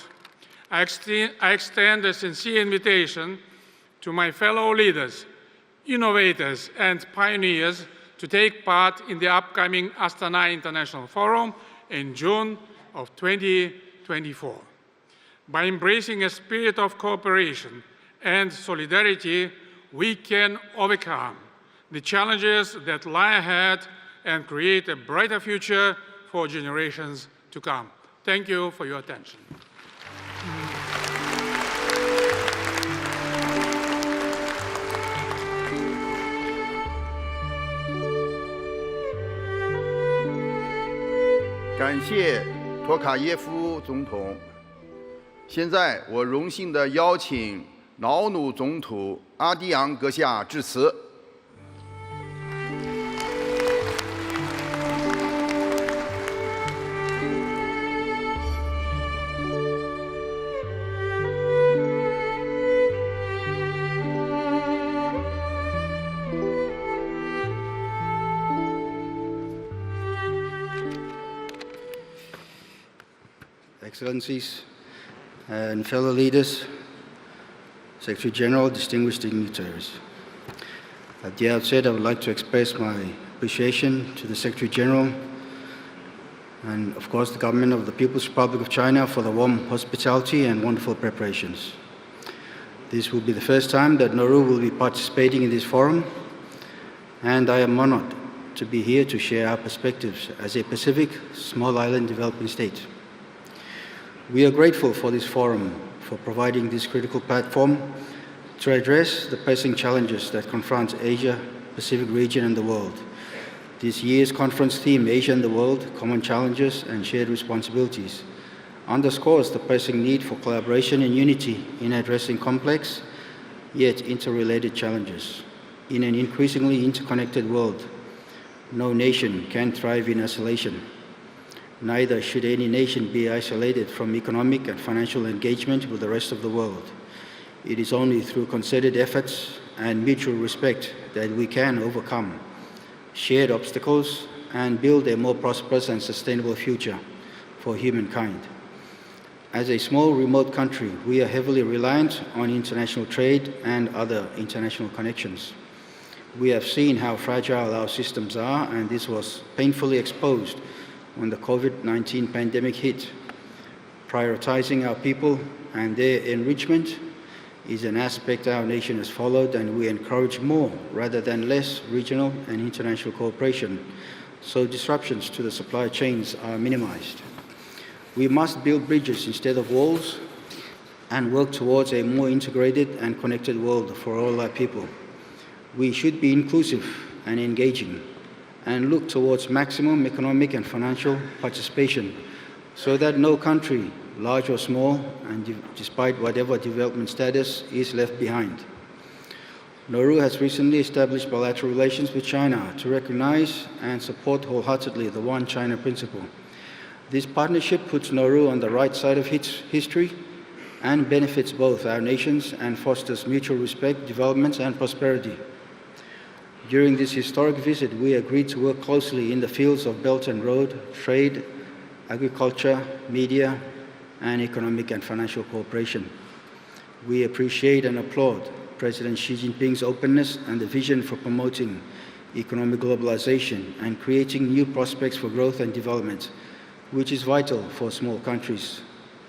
I extend a sincere invitation to my fellow leaders, innovators, and pioneers to take part in the upcoming Astana International Forum in June of 2024. By embracing a spirit of cooperation and solidarity, we can overcome the challenges that lie ahead and create a brighter future for generations to come. Thank you for your attention. 感谢托卡耶夫总统。现在，我荣幸地邀请瑙鲁总统阿迪昂阁下致辞。Excellencies and fellow leaders, Secretary General, distinguished dignitaries. At the outset, I would like to express my appreciation to the Secretary General and, of course, the government of the People's Republic of China for the warm hospitality and wonderful preparations. This will be the first time that Nauru will be participating in this forum, and I am honored to be here to share our perspectives as a Pacific small island developing state. We are grateful for this forum, for providing this critical platform to address the pressing challenges that confront Asia, Pacific region, and the world. This year's conference theme, Asia and the World, Common Challenges and Shared Responsibilities, underscores the pressing need for collaboration and unity in addressing complex, yet interrelated challenges. In an increasingly interconnected world, no nation can thrive in isolation. Neither should any nation be isolated from economic and financial engagement with the rest of the world. It is only through concerted efforts and mutual respect that we can overcome shared obstacles and build a more prosperous and sustainable future for humankind. As a small, remote country, we are heavily reliant on international trade and other international connections. We have seen how fragile our systems are, and this was painfully exposed when the COVID-19 pandemic hit. Prioritizing our people and their enrichment is an aspect our nation has followed, and we encourage more rather than less regional and international cooperation, so disruptions to the supply chains are minimized. We must build bridges instead of walls and work towards a more integrated and connected world for all our people. We should be inclusive and engaging, and look towards maximum economic and financial participation so that no country, large or small, and despite whatever development status, is left behind. Nauru has recently established bilateral relations with China to recognize and support wholeheartedly the One China principle. This partnership puts Nauru on the right side of history and benefits both our nations and fosters mutual respect, development, and prosperity. During this historic visit, we agreed to work closely in the fields of Belt and Road, trade, agriculture, media, and economic and financial cooperation. We appreciate and applaud President Xi Jinping's openness and the vision for promoting economic globalization and creating new prospects for growth and development, which is vital for small countries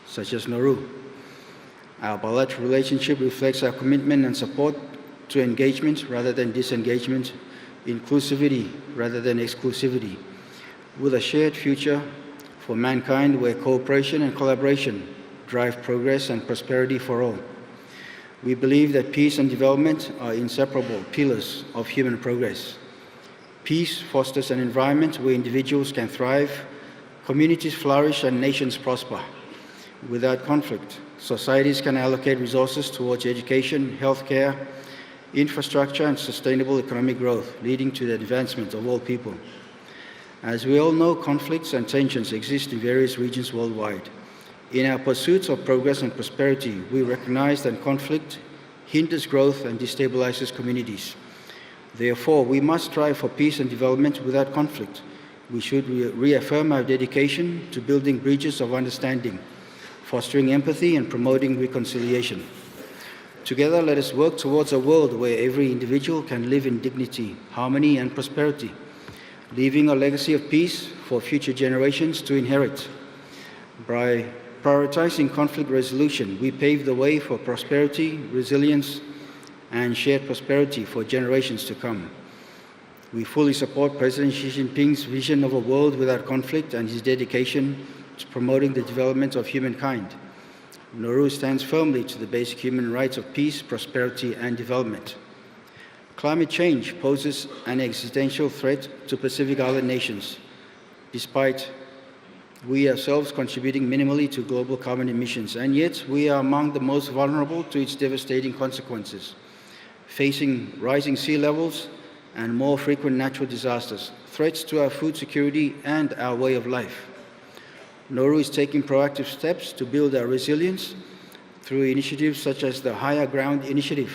such as Nauru. Our bilateral relationship reflects our commitment and support to engagement rather than disengagement, inclusivity rather than exclusivity, with a shared future for mankind where cooperation and collaboration drive progress and prosperity for all. We believe that peace and development are inseparable pillars of human progress. Peace fosters an environment where individuals can thrive, communities flourish, and nations prosper. Without conflict, societies can allocate resources towards education, healthcare, infrastructure, and sustainable economic growth, leading to the advancement of all people. As we all know, conflicts and tensions exist in various regions worldwide. In our pursuits of progress and prosperity, we recognize that conflict hinders growth and destabilizes communities. Therefore, we must strive for peace and development without conflict. We should reaffirm our dedication to building bridges of understanding, fostering empathy, and promoting reconciliation. Together, let us work towards a world where every individual can live in dignity, harmony, and prosperity, leaving a legacy of peace for future generations to inherit. By prioritizing conflict resolution, we pave the way for prosperity, resilience, and shared prosperity for generations to come. We fully support President Xi Jinping's vision of a world without conflict and his dedication to promoting the development of humankind. Nauru stands firmly to the basic human rights of peace, prosperity, and development. Climate change poses an existential threat to Pacific Island nations, despite we ourselves contributing minimally to global carbon emissions, and yet we are among the most vulnerable to its devastating consequences, facing rising sea levels and more frequent natural disasters, threats to our food security and our way of life. Nauru is taking proactive steps to build our resilience through initiatives such as the Higher Ground Initiative,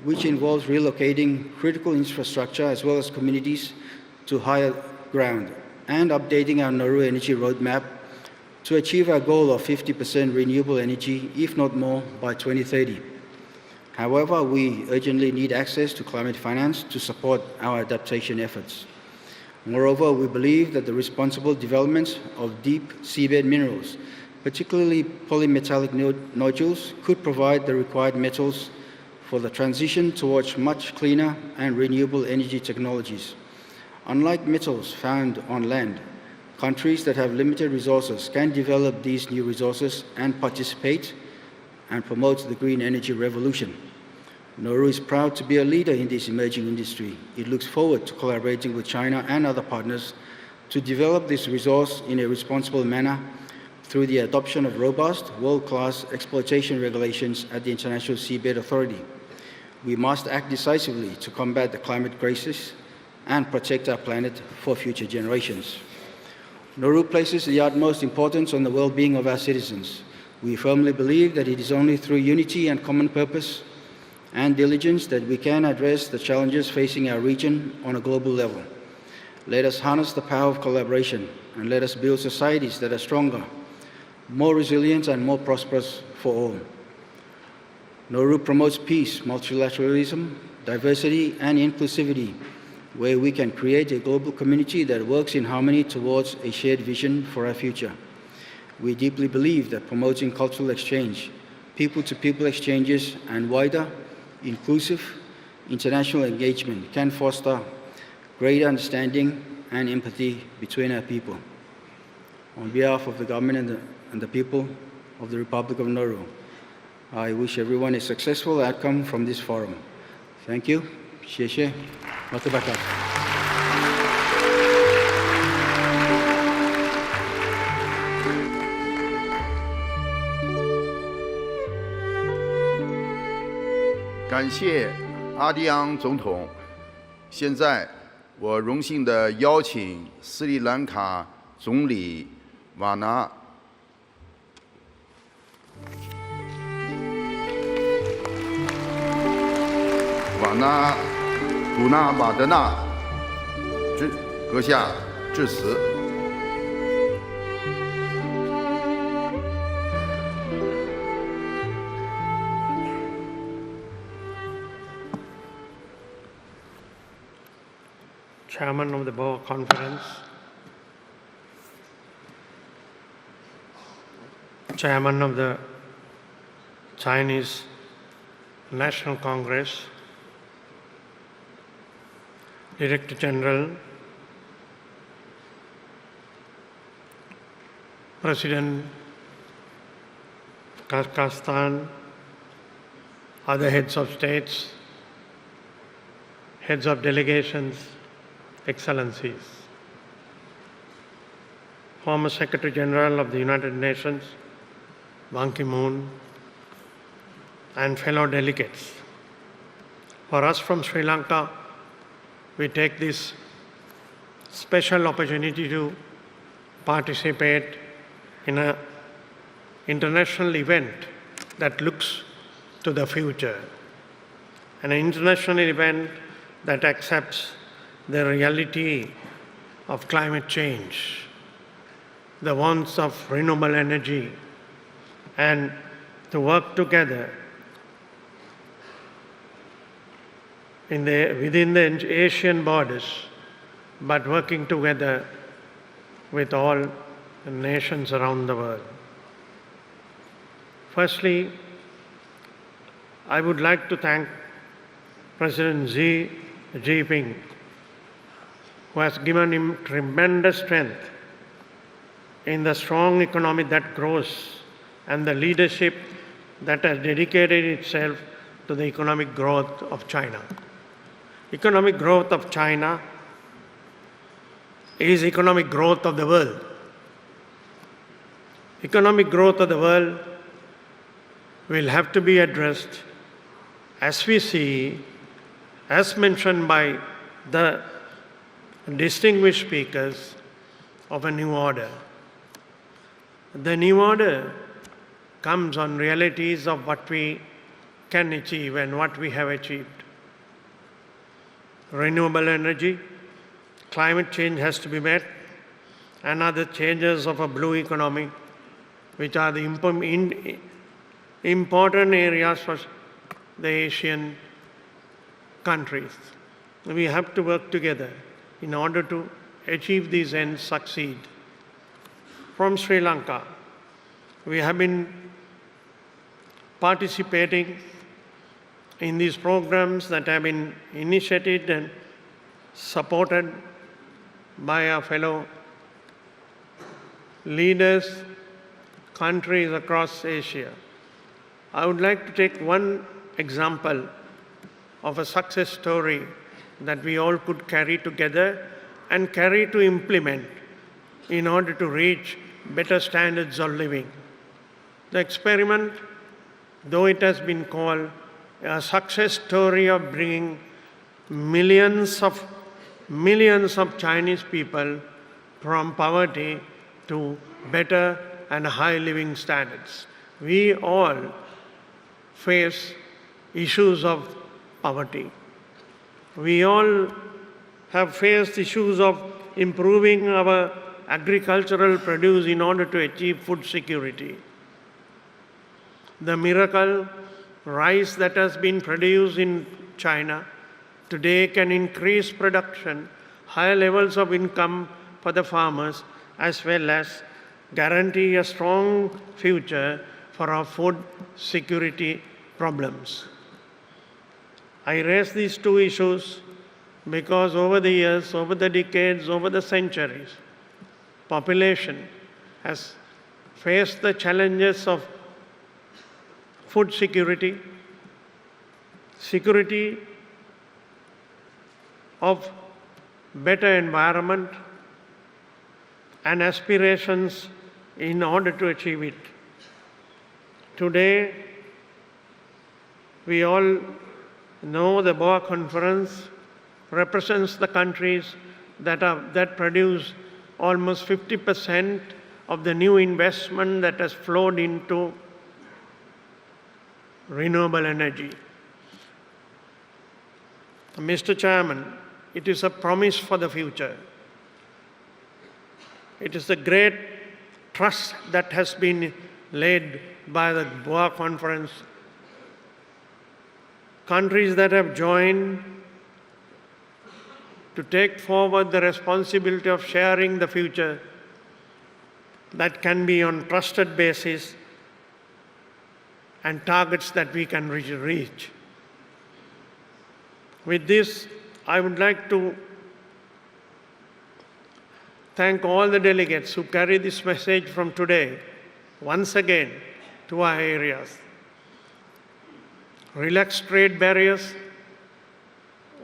which involves relocating critical infrastructure as well as communities to higher ground, and updating our Nauru Energy Roadmap to achieve our goal of 50% renewable energy, if not more, by 2030. However, we urgently need access to climate finance to support our adaptation efforts. Moreover, we believe that the responsible development of deep seabed minerals, particularly polymetallic nodules, could provide the required metals for the transition towards much cleaner and renewable energy technologies. Unlike metals found on land, countries that have limited resources can develop these new resources and participate and promote the green energy revolution. Nauru is proud to be a leader in this emerging industry. It looks forward to collaborating with China and other partners to develop this resource in a responsible manner through the adoption of robust, world-class exploitation regulations at the International Seabed Authority. We must act decisively to combat the climate crisis and protect our planet for future generations. Nauru places the utmost importance on the well-being of our citizens. We firmly believe that it is only through unity and common purpose and diligence that we can address the challenges facing our region on a global level. Let us harness the power of collaboration, and let us build societies that are stronger, more resilient, and more prosperous for all. Nauru promotes peace, multilateralism, diversity, and inclusivity, where we can create a global community that works in harmony towards a shared vision for our future. We deeply believe that promoting cultural exchange, people-to-people exchanges, and wider, inclusive international engagement can foster greater understanding and empathy between our people. On behalf of the government and the people of the Republic of Nauru, I wish everyone a successful outcome from this forum. Thank you. Xie xie. Matabakat.感谢阿迪昂总统。现在，我荣幸地邀请斯里兰卡总理瓦纳古纳瓦德纳阁下致辞。Chairman of the Board Conference, Chairman of the Chinese National Congress, Director General, President Kazakhstan, other heads of states, heads of delegations, excellencies, former Secretary General of the United Nations, Ban Ki-moon, and fellow delegates. For us from Sri Lanka, we take this special opportunity to participate in an international event that looks to the future, an international event that accepts the reality of climate change, the wants of renewable energy, and to work together within the Asian borders, but working together with all the nations around the world. Firstly, I would like to thank President Xi Jinping, who has given him tremendous strength in the strong economy that grows and the leadership that has dedicated itself to the economic growth of China. Economic growth of China is economic growth of the world. Economic growth of the world will have to be addressed as we see, as mentioned by the distinguished speakers, of a new order. The new order comes on realities of what we can achieve and what we have achieved. Renewable energy, climate change has to be met, and other changes of a blue economy, which are the important areas for the Asian countries. We have to work together in order to achieve these ends, succeed. From Sri Lanka, we have been participating in these programs that have been initiated and supported by our fellow leaders, countries across Asia. I would like to take one example of a success story that we all could carry together and carry to implement in order to reach better standards of living. The experiment, though it has been called a success story of bringing millions of Chinese people from poverty to better and high living standards. We all face issues of poverty. We all have faced issues of improving our agricultural produce in order to achieve food security. The miracle rice that has been produced in China today can increase production, higher levels of income for the farmers, as well as guarantee a strong future for our food security problems. I raise these two issues because over the years, over the decades, over the centuries, population has faced the challenges of food security, security of better environment, and aspirations in order to achieve it. Today, we all know the Boa Conference represents the countries that produce almost 50% of the new investment that has flowed into renewable energy. Mr. Chairman, it is a promise for the future. It is a great trust that has been laid by the Boa Conference. Countries that have joined to take forward the responsibility of sharing the future that can be on trusted basis and targets that we can reach. With this, I would like to thank all the delegates who carry this message from today once again to our areas. relax trade barriers,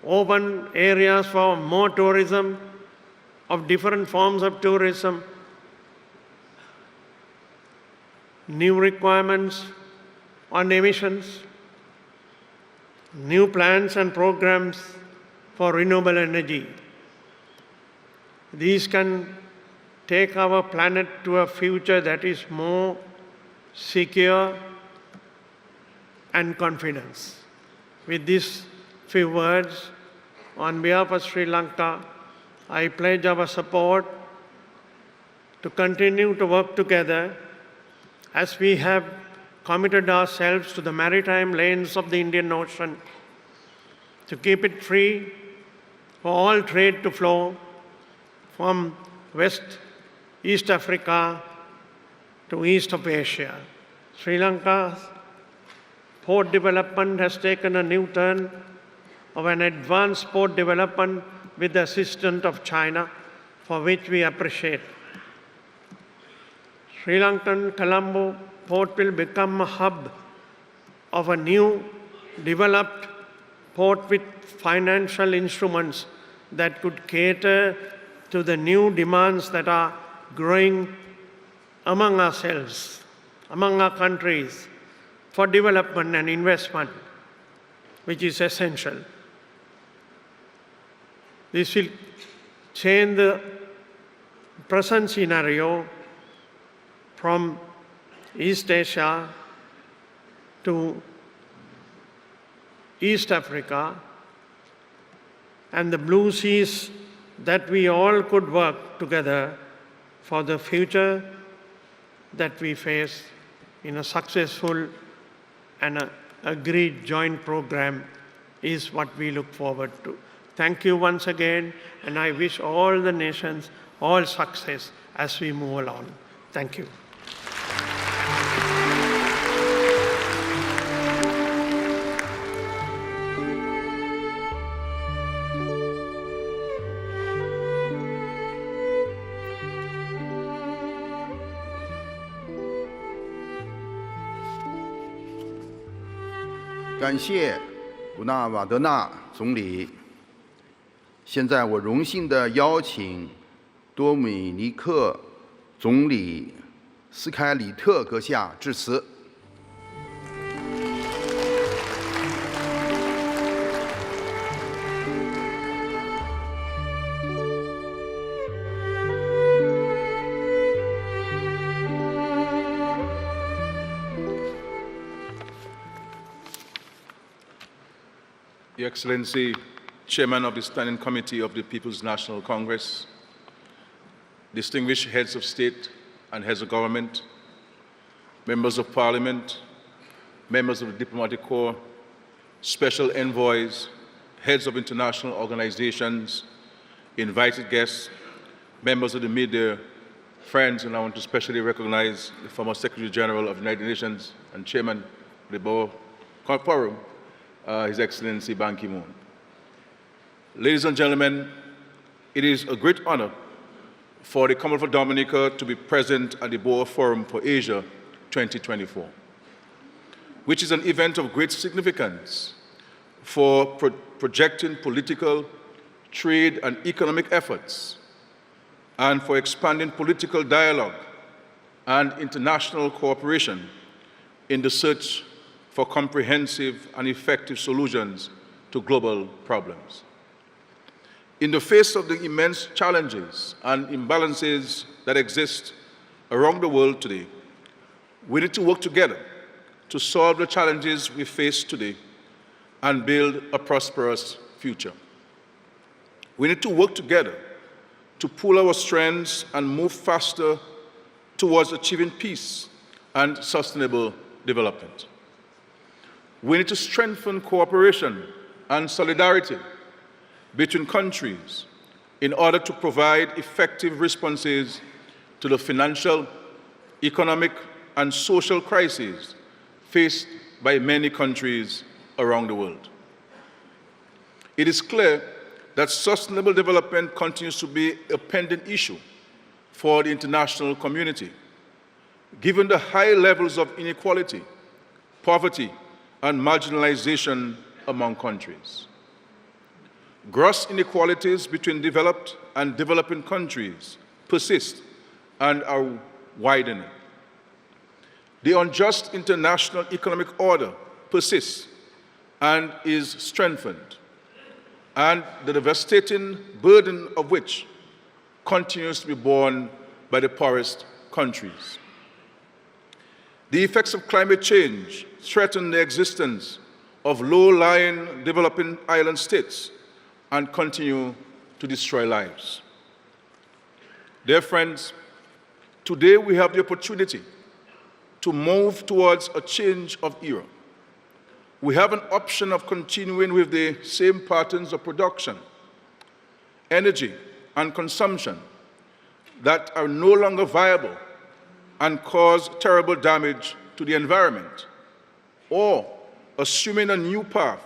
open areas for more tourism, of different forms of tourism, new requirements on emissions, new plans and programs for renewable energy. These can take our planet to a future that is more secure and confidence. With these few words, on behalf of Sri Lanka, I pledge our support to continue to work together as we have committed ourselves to the maritime lanes of the Indian Ocean, to keep it free for all trade to flow from East Africa to east of Asia. Sri Lanka's port development has taken a new turn of an advanced port development with the assistance of China, for which we appreciate. Sri Lankan Colombo port will become a hub of a new developed port with financial instruments that could cater to the new demands that are growing among ourselves, among our countries, for development and investment, which is essential. This will change the present scenario from East Asia to East Africa and the blue seas, that we all could work together for the future that we face in a successful and an agreed joint program is what we look forward to. Thank you once again, and I wish all the nations all success as we move along. Thank you.感谢古纳瓦德纳总理。现在我荣幸地邀请多米尼克总理斯凯里特阁下致辞。Your Excellency, Chairman of the Standing Committee of the People's National Congress, distinguished heads of state and heads of government, members of parliament, members of the diplomatic corps, special envoys, heads of international organizations, invited guests, members of the media, friends, and I want to especially recognize the former Secretary General of the United Nations and Chairman of the Board Forum, His Excellency Ban Ki-moon. Ladies and gentlemen, it is a great honor for the Commonwealth of Dominica to be present at the Boer Forum for Asia 2024, which is an event of great significance for projecting political, trade, and economic efforts, and for expanding political dialogue and international cooperation in the search for comprehensive and effective solutions to global problems. In the face of the immense challenges and imbalances that exist around the world today, we need to work together to solve the challenges we face today and build a prosperous future. We need to work together to pool our strengths and move faster towards achieving peace and sustainable development. We need to strengthen cooperation and solidarity between countries in order to provide effective responses to the financial, economic, and social crises faced by many countries around the world. It is clear that sustainable development continues to be a pending issue for the international community, given the high levels of inequality, poverty, and marginalization among countries. Gross inequalities between developed and developing countries persist and are widening. The unjust international economic order persists and is strengthened, and the devastating burden of which continues to be borne by the poorest countries. The effects of climate change threaten the existence of low-lying developing island states and continue to destroy lives. Dear friends, today we have the opportunity to move towards a change of era. We have an option of continuing with the same patterns of production, energy, and consumption that are no longer viable and cause terrible damage to the environment, or assuming a new path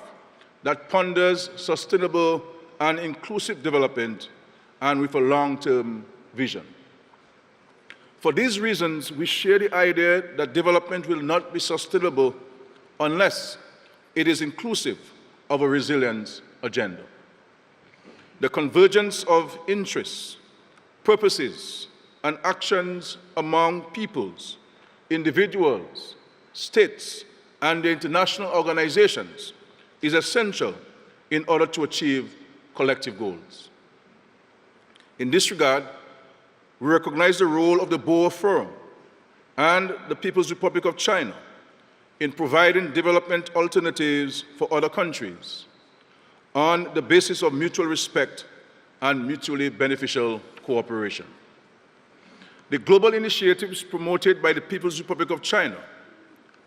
that ponders sustainable and inclusive development and with a long-term vision. For these reasons, we share the idea that development will not be sustainable unless it is inclusive of a resilience agenda. The convergence of interests, purposes, and actions among peoples, individuals, states, and the international organizations is essential in order to achieve collective goals. In this regard, we recognize the role of the Boer Forum and the People's Republic of China in providing development alternatives for other countries on the basis of mutual respect and mutually beneficial cooperation. The global initiatives promoted by the People's Republic of China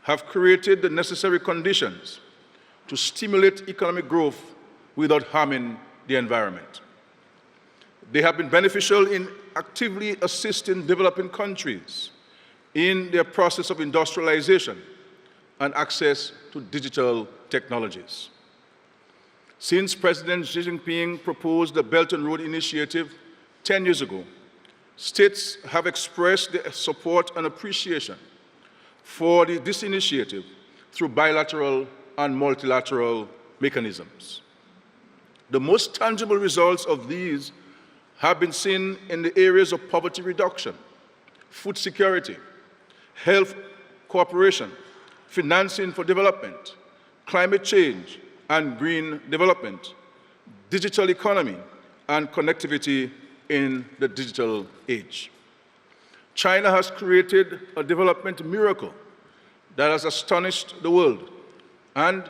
have created the necessary conditions to stimulate economic growth without harming the environment. They have been beneficial in actively assisting developing countries in their process of industrialization and access to digital technologies. Since President Xi Jinping proposed the Belt and Road Initiative 10 years ago, states have expressed their support and appreciation for this initiative through bilateral and multilateral mechanisms. The most tangible results of these have been seen in the areas of poverty reduction, food security, health cooperation, financing for development, climate change and green development, digital economy, and connectivity in the digital age. China has created a development miracle that has astonished the world, and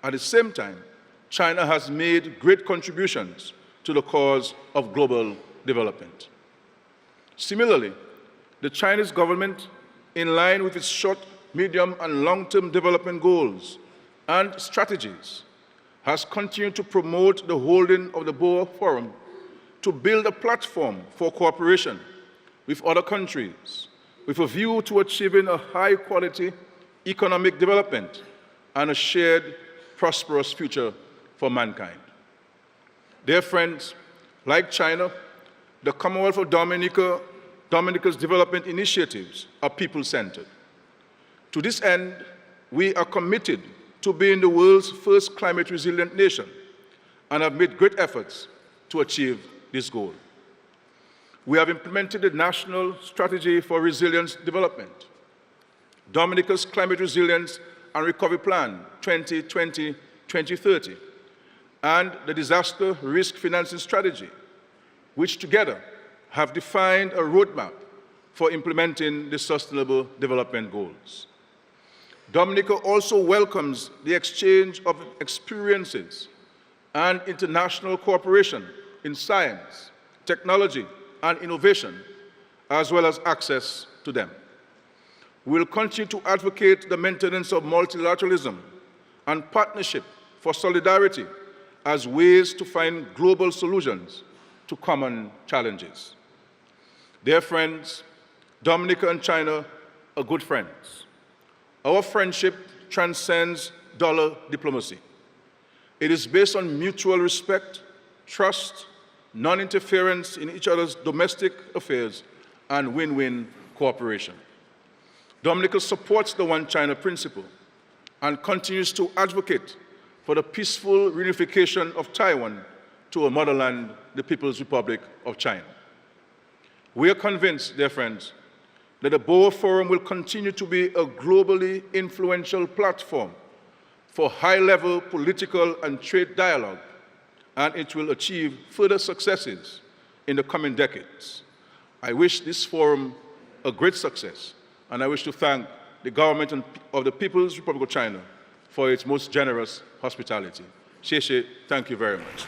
at the same time, China has made great contributions to the cause of global development. Similarly, the Chinese government, in line with its short, medium, and long-term development goals and strategies, has continued to promote the holding of the Boer Forum to build a platform for cooperation with other countries with a view to achieving a high-quality economic development and a shared, prosperous future for mankind. Dear friends, like China, the Commonwealth of Dominica's development initiatives are people-centered. To this end, we are committed to being the world's first climate-resilient nation and have made great efforts to achieve this goal. We have implemented the National Strategy for Resilience Development, Dominica's Climate Resilience and Recovery Plan 2020-2030, and the Disaster Risk Financing Strategy, which together have defined a roadmap for implementing the Sustainable Development Goals. Dominica also welcomes the exchange of experiences and international cooperation in science, technology, and innovation, as well as access to them. We will continue to advocate the maintenance of multilateralism and partnership for solidarity as ways to find global solutions to common challenges. Dear friends, Dominica and China are good friends. Our friendship transcends dollar diplomacy. It is based on mutual respect, trust, non-interference in each other's domestic affairs, and win-win cooperation. Dominica supports the One China principle and continues to advocate for the peaceful reunification of Taiwan to a motherland, the People's Republic of China. We are convinced, dear friends, that the Boer Forum will continue to be a globally influential platform for high-level political and trade dialogue, and it will achieve further successes in the coming decades. I wish this forum a great success, and I wish to thank the government of the People's Republic of China for its most generous hospitality. Xie, thank you very much.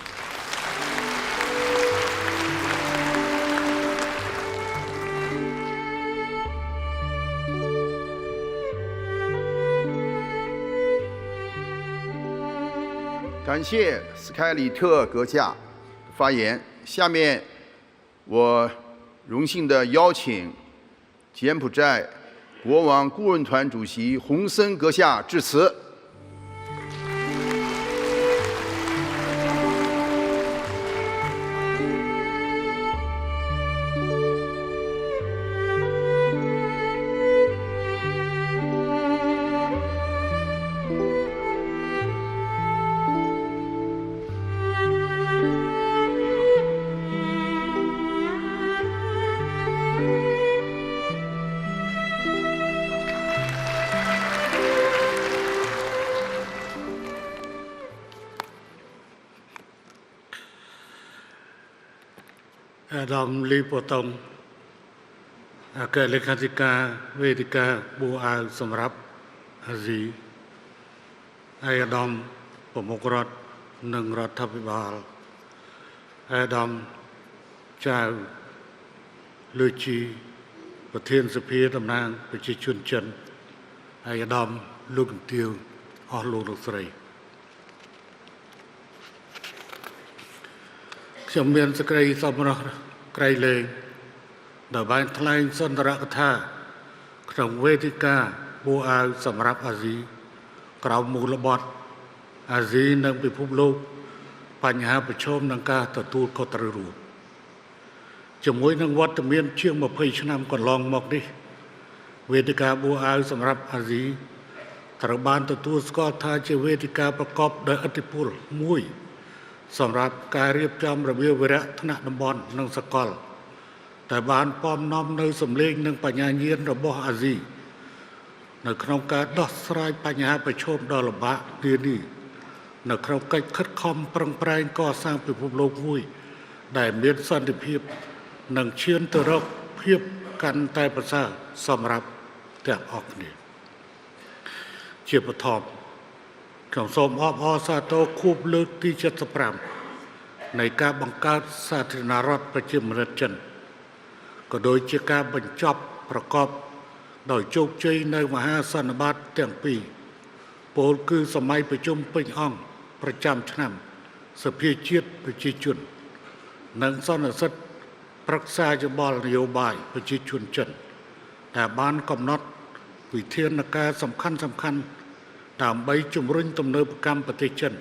感谢斯凯里特阁下发言。下面，我荣幸地邀请柬埔寨国王顾问团主席洪森阁下致辞。អាដាមលីប៉ូតុងអគ្គលេខាធិការវេទិកាបូអាវសម្រាប់អាស៊ីអាយដាមប្រមុខរដ្ឋនិងរដ្ឋាភិបាលអាយដាមចៅលឺជីប្រធានសភាតំណាងប្រជាជនចិនអាយដាមលោកជំទាវអស់លោកលោកស្រីខ្ញុំមានសេចក្តីសប្បុរសក្រៃលែងដែលបានថ្លែងសន្ទរកថាក្នុងវេទិកាបូអាវសម្រាប់អាស៊ីក្រោមមូលបទអាស៊ីនិងពិភពលោកបញ្ហាប្រឈមនឹងការទទួលខុសត្រូវរួមជាមួយនឹងវត្តមានជាង20ឆ្នាំកន្លងមកនេះវេទិកាបូអាវសម្រាប់អាស៊ីត្រូវបានទទួលស្គាល់ថាជាវេទិកាប្រកបដោយឥទ្ធិពលមួយសម្រាប់ការរៀបចំរបៀបវិរៈថ្នាក់តំបន់និងសកលតែបានពំនាំនៅសម្លេងនិងបញ្ញាញាណរបស់អាស៊ីនៅក្នុងការដោះស្រាយបញ្ហាប្រឈមដ៏លំបាកនានានៅក្នុងកិច្ចខិតខំប្រឹងប្រែងកសាងពិភពលោកមួយដែលមានសន្តិភាពនិងឈានទៅរកភាពកាន់តែប្រសើរសម្រាប់ទាំងអស់គ្នាជាបឋមខ្ញុំសូមអបអរសាទរខួបលើកទី75នៃការបង្កើតសាធារណរដ្ឋប្រជាមានិតចិនក៏ដូចជាការបញ្ចប់ប្រកបដោយជោគជ័យនៅមហាសន្និបាតទាំងពីរពោលគឺសម័យប្រជុំពេញអង្គប្រចាំឆ្នាំសភាជាតិប្រជាជននិងសន្និសីទប្រឹក្សាយោបល់នយោបាយប្រជាជនចិនដែលបានកំណត់វិធានការសំខាន់ៗដើម្បីជំរុញទំនើបកម្មប្រទេសចិន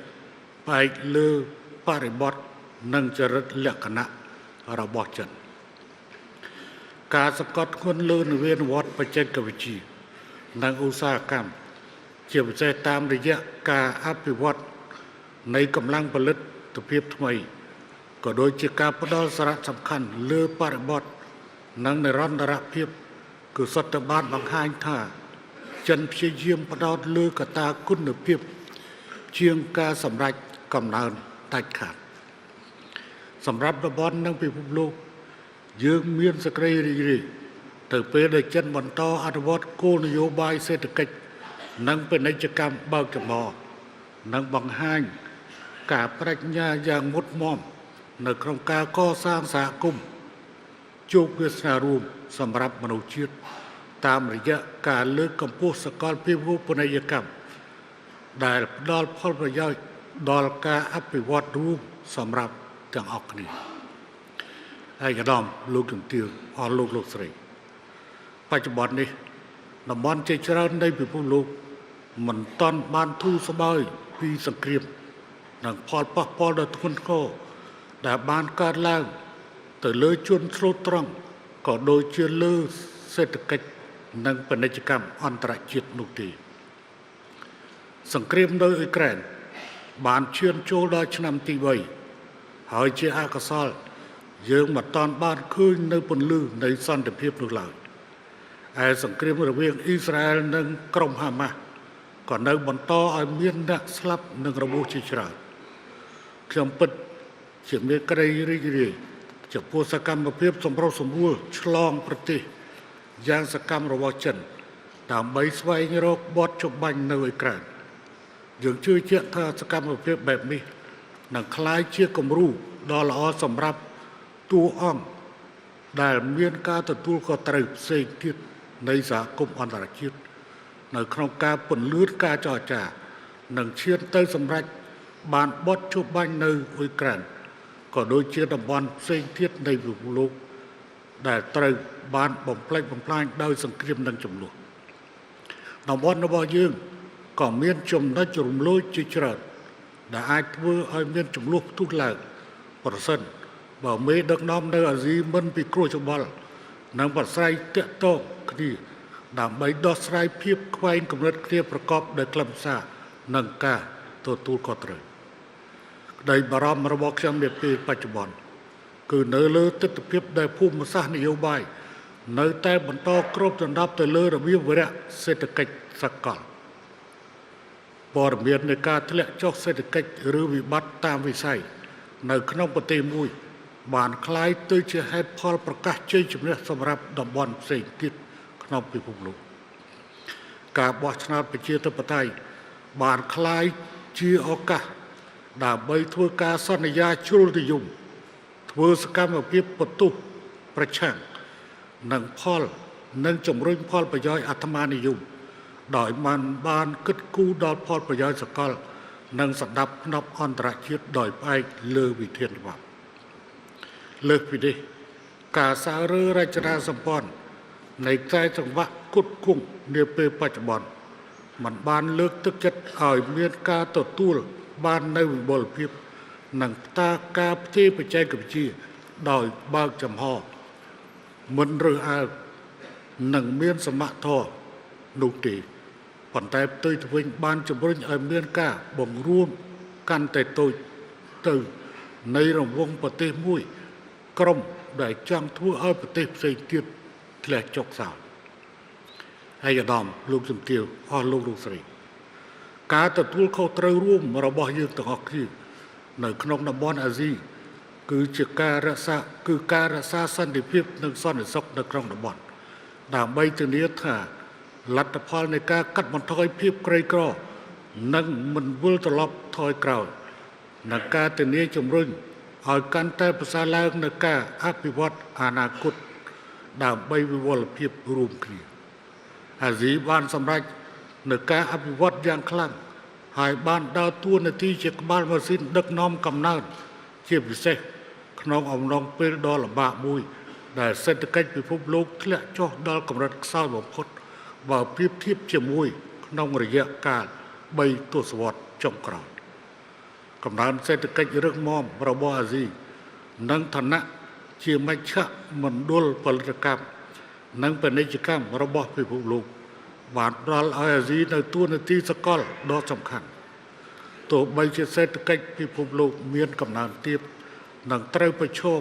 ផ្អែកលើបរិបទនិងចរិតលក្ខណៈរបស់ចិនការសង្កត់ធ្ងន់លើនវានុវត្តន៍បច្ចេកវិទ្យានិងឧស្សាហកម្មជាពិសេសតាមរយៈការអភិវឌ្ឍនៃកម្លាំងផលិតភាពថ្មីក៏ដូចជាការផ្ដល់សារៈសំខាន់លើបរិបទនិងនិរន្តរភាពគឺសុទ្ធតែបានបង្ហាញថាចិនព្យាយាមផ្ដោតលើកត្តាគុណភាពជាងការសម្រេចកំណើនដាច់ខាតសម្រាប់តំបន់និងពិភពលោកយើងមានសេចក្តីរីករាយទៅពេលដែលចិនបន្តអនុវត្តគោលនយោបាយសេដ្ឋកិច្ចនិងពាណិជ្ជកម្មបើកចំហនិងបង្ហាញការប្រាជ្ញាយ៉ាងមុតមាំនៅក្នុងការកសាងសហគមន៍ជោគវាសនារួមសម្រាប់មនុស្សជាតិតាមរយៈការលើកកម្ពស់សកលភាវូបនីយកម្មដែលផ្ដល់ផលប្រយោជន៍ដល់ការអភិវឌ្ឍរួមសម្រាប់ទាំងអស់គ្នាឯកឧត្តមលោកជំទាវអស់លោកលោកស្រីបច្ចុប្បន្ននេះតំបន់ជាច្រើននៃពិភពលោកមិនទាន់បានធូរស្បើយពីសង្គ្រាមនិងផលប៉ះពាល់ដ៏ធ្ងន់ធ្ងរដែលបានកើតឡើងទៅលើជនស្លូតត្រង់ក៏ដូចជាលើសេដ្ឋកិច្ចនិងពាណិជ្ជកម្មអន្តរជាតិនោះទេ សង្គ្រាមនៅអ៊ុយក្រែនបានឈានចូលដល់ឆ្នាំទី3ហើយជាអកុសលយើងមិនតាន់បានឃើញនៅពន្លឺនៃសន្តិភាពនោះឡើយឯសង្គ្រាមរវាងអ៊ីស្រាអែលនិងក្រុមហាម៉ាស់ក៏នៅបន្តឲ្យមានអ្នកស្លាប់និងរបួសជាច្រើនខ្ញុំពិតជាមានក្តីរីករាយចំពោះសកម្មភាពសម្រុះសម្រួលឆ្លងប្រទេសយ៉ាងសកម្មរបស់ចិនដើម្បីស្វែងរកបទចម្បាញ់នៅអ៊ុយក្រែនយើងជឿជាក់ថាសកម្មភាពបែបនេះនឹងក្លាយជាគំរូដ៏ល្អសម្រាប់តួអង្គដែលមានការទទួលខុសត្រូវផ្សេងទៀតនៃសហគមន៍អន្តរជាតិនៅក្នុងការពន្លឿនការចរចានិងឈានទៅសម្រេចបានបទចម្បាញ់នៅអ៊ុយក្រែនក៏ដូចជាតំបន់ផ្សេងទៀតនៃពិភពលោកដែលត្រូវបានបំផ្លិចបំផ្លាញដោយសង្គ្រាមនិងជម្លោះតំបន់របស់យើងក៏មានចំណុចរំលោភជាច្រើនដែលអាចធ្វើឲ្យមានជម្លោះផ្ទុះឡើងប្រសិនបើមេដឹកនាំនៅអាស៊ីមិនពិគ្រោះយោបល់និងប្រស្រ័យទាក់ទងគ្នាដើម្បីដោះស្រាយភាពខ្វែងគំនិតគ្នាប្រកបដោយខ្លឹមសារនិងការទទួលខុសត្រូវក្តីបារម្ភរបស់ខ្ញុំនាពេលបច្ចុប្បន្នគឺនៅលើទស្សនវិជ្ជាដែលភូមិសាស្ត្រនយោបាយនៅតែបន្តគ្របដណ្ដប់ទៅលើរបៀបវារៈសេដ្ឋកិច្ចសកលព័ត៌មាននៃការធ្លាក់ចុះសេដ្ឋកិច្ចឬវិបត្តិតាមវិស័យនៅក្នុងប្រទេសមួយបានคล้ายទៅជាហេតុផលប្រកាសជ័យជំនះសម្រាប់តំបន់ផ្សេងទៀតក្នុងពិភពលោកការបោះឆ្នោតប្រជាធិបតេយ្យបានคล้ายជាឱកាសដើម្បីធ្វើការសន្យាជ្រុលនិយមធ្វើសកម្មភាពបន្ទុះប្រឆាំងនិងជំរុញផលប្រយោជន៍អាត្មានិយមដោយបានគិតគូរដល់ផលប្រយោជន៍សកលនិងសណ្ដាប់ធ្នាប់អន្តរជាតិដោយផ្អែកលើវិធានច្បាប់លើសពីនេះការសាររើរចនាសម្ព័ន្ធនៃខ្សែសង្វាក់គុតគង់នាពេលបច្ចុប្បន្នมันបានលើកទឹកចិត្តឲ្យមានការទទួលបាននៅវិបុលភាពនិងការផ្ទេរបច្ចេកវិទ្យាដោយបើកចំហមិនរើសអើងនិងមានសមត្ថភាពនោះទេប៉ុន្តែផ្ទុយទៅវិញបានជំរុញឲ្យមានការបង្រួមកាន់តែតូចទៅនៃរង្វង់ប្រទេសមួយក្រុមដែលចង់ធ្វើឲ្យប្រទេសផ្សេងទៀតធ្លាក់ចុះសោតហើយឧត្តមលោកជំទាវអស់លោកស្រីការទទួលខុសត្រូវរួមរបស់យើងទាំងអស់គ្នានៅក្នុងតំបន់អាស៊ីគឺជាការរក្សាសន្តិភាពនិងសន្តិសុខនៅក្នុងតំបន់ដើម្បីធានាថាលទ្ធផលនៃការកាត់បន្ថយភាពក្រីក្រនិងមិនវិលត្រឡប់ថយក្រោយនិងការធានាជំរុញឲ្យកាន់តែប្រសើរឡើងនៅការអភិវឌ្ឍអនាគតដើម្បីវិវត្តភាពរួមគ្នាអាស៊ីបានសម្រេចនៅការអភិវឌ្ឍយ៉ាងខ្លាំងហើយបានដើរតួនាទីជាក្បាលម៉ាស៊ីនដឹកនាំកំណើតជាពិសេសក្នុងអំឡុងពេលដ៏លំបាកមួយដែលសេដ្ឋកិច្ចពិភពលោកធ្លាក់ចុះដល់កម្រិតខ្សោយបំផុតបើប្រៀបធៀបជាមួយក្នុងរយៈកាល3ទសវត្សរ៍ចុងក្រោយកំណើនសេដ្ឋកិច្ចរឹងមាំរបស់អាស៊ីនិងឋានៈជាមជ្ឈមណ្ឌលផលិតកម្មនិងពាណិជ្ជកម្មរបស់ពិភពលោកបានផ្ដល់ឲ្យអាស៊ីនៅតួនាទីសកលដ៏សំខាន់ទោះបីជាសេដ្ឋកិច្ចពិភពលោកមានកំណើនទាបនិងត្រូវប្រឈម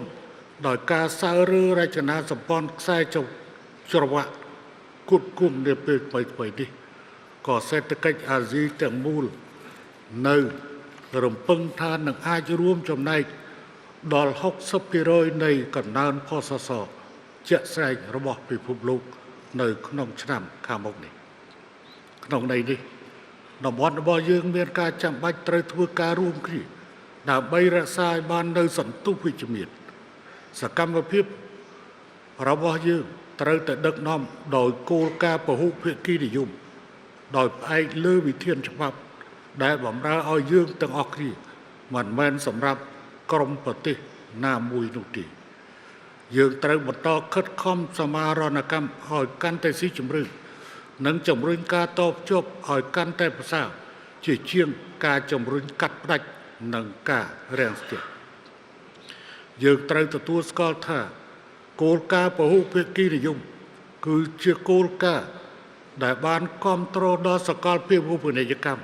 ដោយការសើរើរចនាសម្ព័ន្ធខ្សែច្រវាក់គុតគង់នាពេលថ្មីនេះក៏សេដ្ឋកិច្ចអាស៊ីទាំងមូលនៅរំពឹងថានឹងអាចរួមចំណែកដល់ 60% នៃកំណើនផសសជាក់ស្ដែងរបស់ពិភពលោកនៅក្នុងឆ្នាំខាងមុខនេះក្នុងន័យនេះតំបន់របស់យើងមានការចាំបាច់ត្រូវធ្វើការរួមគ្នាដើម្បីរក្សាឲ្យបាននូវសន្ទុះវិជ្ជមានសកម្មភាពរបស់យើងត្រូវតែដឹកនាំដោយគោលការណ៍ពហុភាគីនិយមដោយផ្អែកលើវិធានច្បាប់ដែលបម្រើឲ្យយើងទាំងអស់គ្នាមិនមែនសម្រាប់ក្រុមប្រទេសណាមួយនោះទេយើងត្រូវបន្តខិតខំសមារណកម្មឲ្យកាន់តែស៊ីជម្រៅនិងជំរុញការតភ្ជាប់ឲ្យកាន់តែប្រសើរជាជាងការជំរុញកាត់ផ្ដាច់និងការរាំងស្ទះយើងត្រូវទទួលស្គាល់ថាគោលការណ៍ពហុភាគីនិយមគឺជាគោលការណ៍ដែលបានគាំទ្រដល់សកលភាវូបនីយកម្ម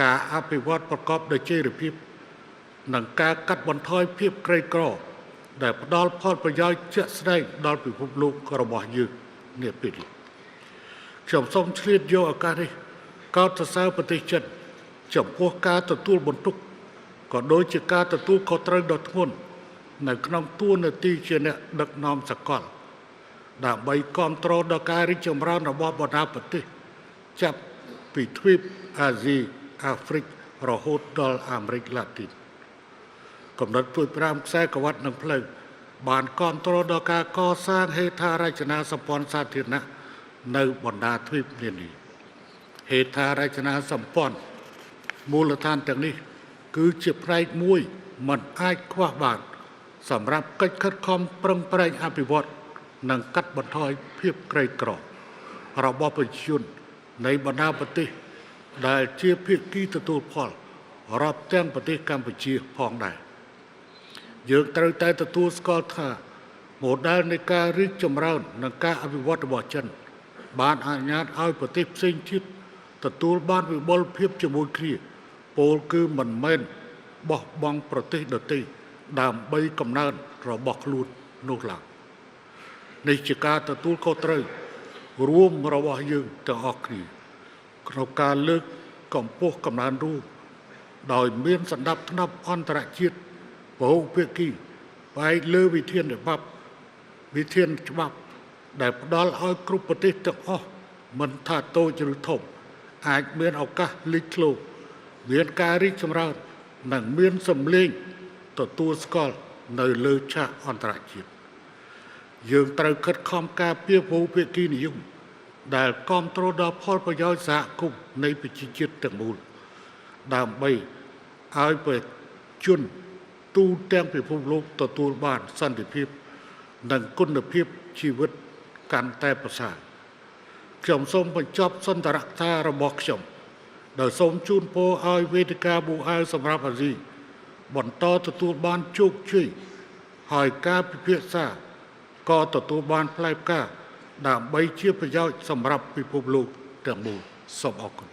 ការអភិវឌ្ឍប្រកបដោយចីរភាពនិងការកាត់បន្ថយភាពក្រីក្រដែលផ្ដល់ផលប្រយោជន៍ជាក់ស្ដែងដល់ពិភពលោករបស់យើងនាពេលនេះខ្ញុំសូមឆ្លៀតយកឱកាសនេះកោតសរសើរប្រទេសចិនចំពោះការទទួលបន្ទុកក៏ដូចជាការទទួលខុសត្រូវដ៏ធ្ងន់នៅក្នុងតួនាទីជាអ្នកដឹកនាំសកលដើម្បីគ្រប់គ្រងដល់ការរីកចម្រើនរបស់បណ្ដាប្រទេសចាប់ពីទ្វីបអាស៊ីអាហ្វ្រិករហូតដល់អាមេរិកឡាទីនកំណត់ទួយ5ខ្សែក្រវ៉ាត់និងផ្លូវបានគ្រប់គ្រងដល់ការកសាងហេដ្ឋារចនាសម្ព័ន្ធសាធារណៈនៅបណ្ដាទ្វីបនានាហេដ្ឋារចនាសម្ព័ន្ធមូលដ្ឋានទាំងនេះគឺជាផ្នែកមួយមិនអាចខ្វះបានសម្រាប់កិច្ចខិតខំប្រឹងប្រែងអភិវឌ្ឍនិងកាត់បន្ថយភាពក្រីក្ររបស់ប្រជាជននៃបណ្ដាប្រទេសដែលជាភាគីទទួលផលរាប់ទាំងប្រទេសកម្ពុជាផងដែរយើងត្រូវតែទទួលស្គាល់ថា model នៃការរីកចម្រើននិងការអភិវឌ្ឍរបស់ចិនបានអនុញ្ញាតឲ្យប្រទេសផ្សេងទៀតទទួលបានវិបុលភាពជាមួយគ្នាពោលគឺមិនមែនបោះបង់ប្រទេសដទៃដើម្បីកំណើតរបស់ខ្លួននោះឡើយនេះជាការទទួលខុសត្រូវរួមរបស់យើងទាំងអស់គ្នាក្នុងការលើកកម្ពស់កំណើនរួមដោយមានសណ្ដាប់ធ្នាប់អន្តរជាតិពហុភាគីផ្អែកលើវិធានច្បាប់ដែលផ្ដល់ឲ្យគ្រប់ប្រទេសទាំងអស់មិនថាតូចឬធំអាចមានឱកាសលេចធ្លោមានការរីកចម្រើននិងមានសម្លេងទទួលស្គាល់នៅលើឆាកអន្តរជាតិយើងត្រូវខិតខំការពារពហុភាគីនិយមដែលគាំទ្រដល់ផលប្រយោជន៍សហគមន៍នៃប្រជាជាតិទាំងមូលដើម្បីឲ្យប្រជាជនទូទាំងពិភពលោកទទួលបានសន្តិភាពនិងគុណភាពជីវិតកាន់តែប្រសើរខ្ញុំសូមបញ្ចប់សន្ទរកថារបស់ខ្ញុំដោយសូមជូនពរឲ្យវេទិកាបូអាវសម្រាប់អាស៊ីបន្តទទួលបានជោគជ័យហើយការពិភាក្សាក៏ទទួលបានផ្លែផ្កាដើម្បីជាប្រយោជន៍សម្រាប់ពិភពលោកទាំងមូលសូមអរគុណ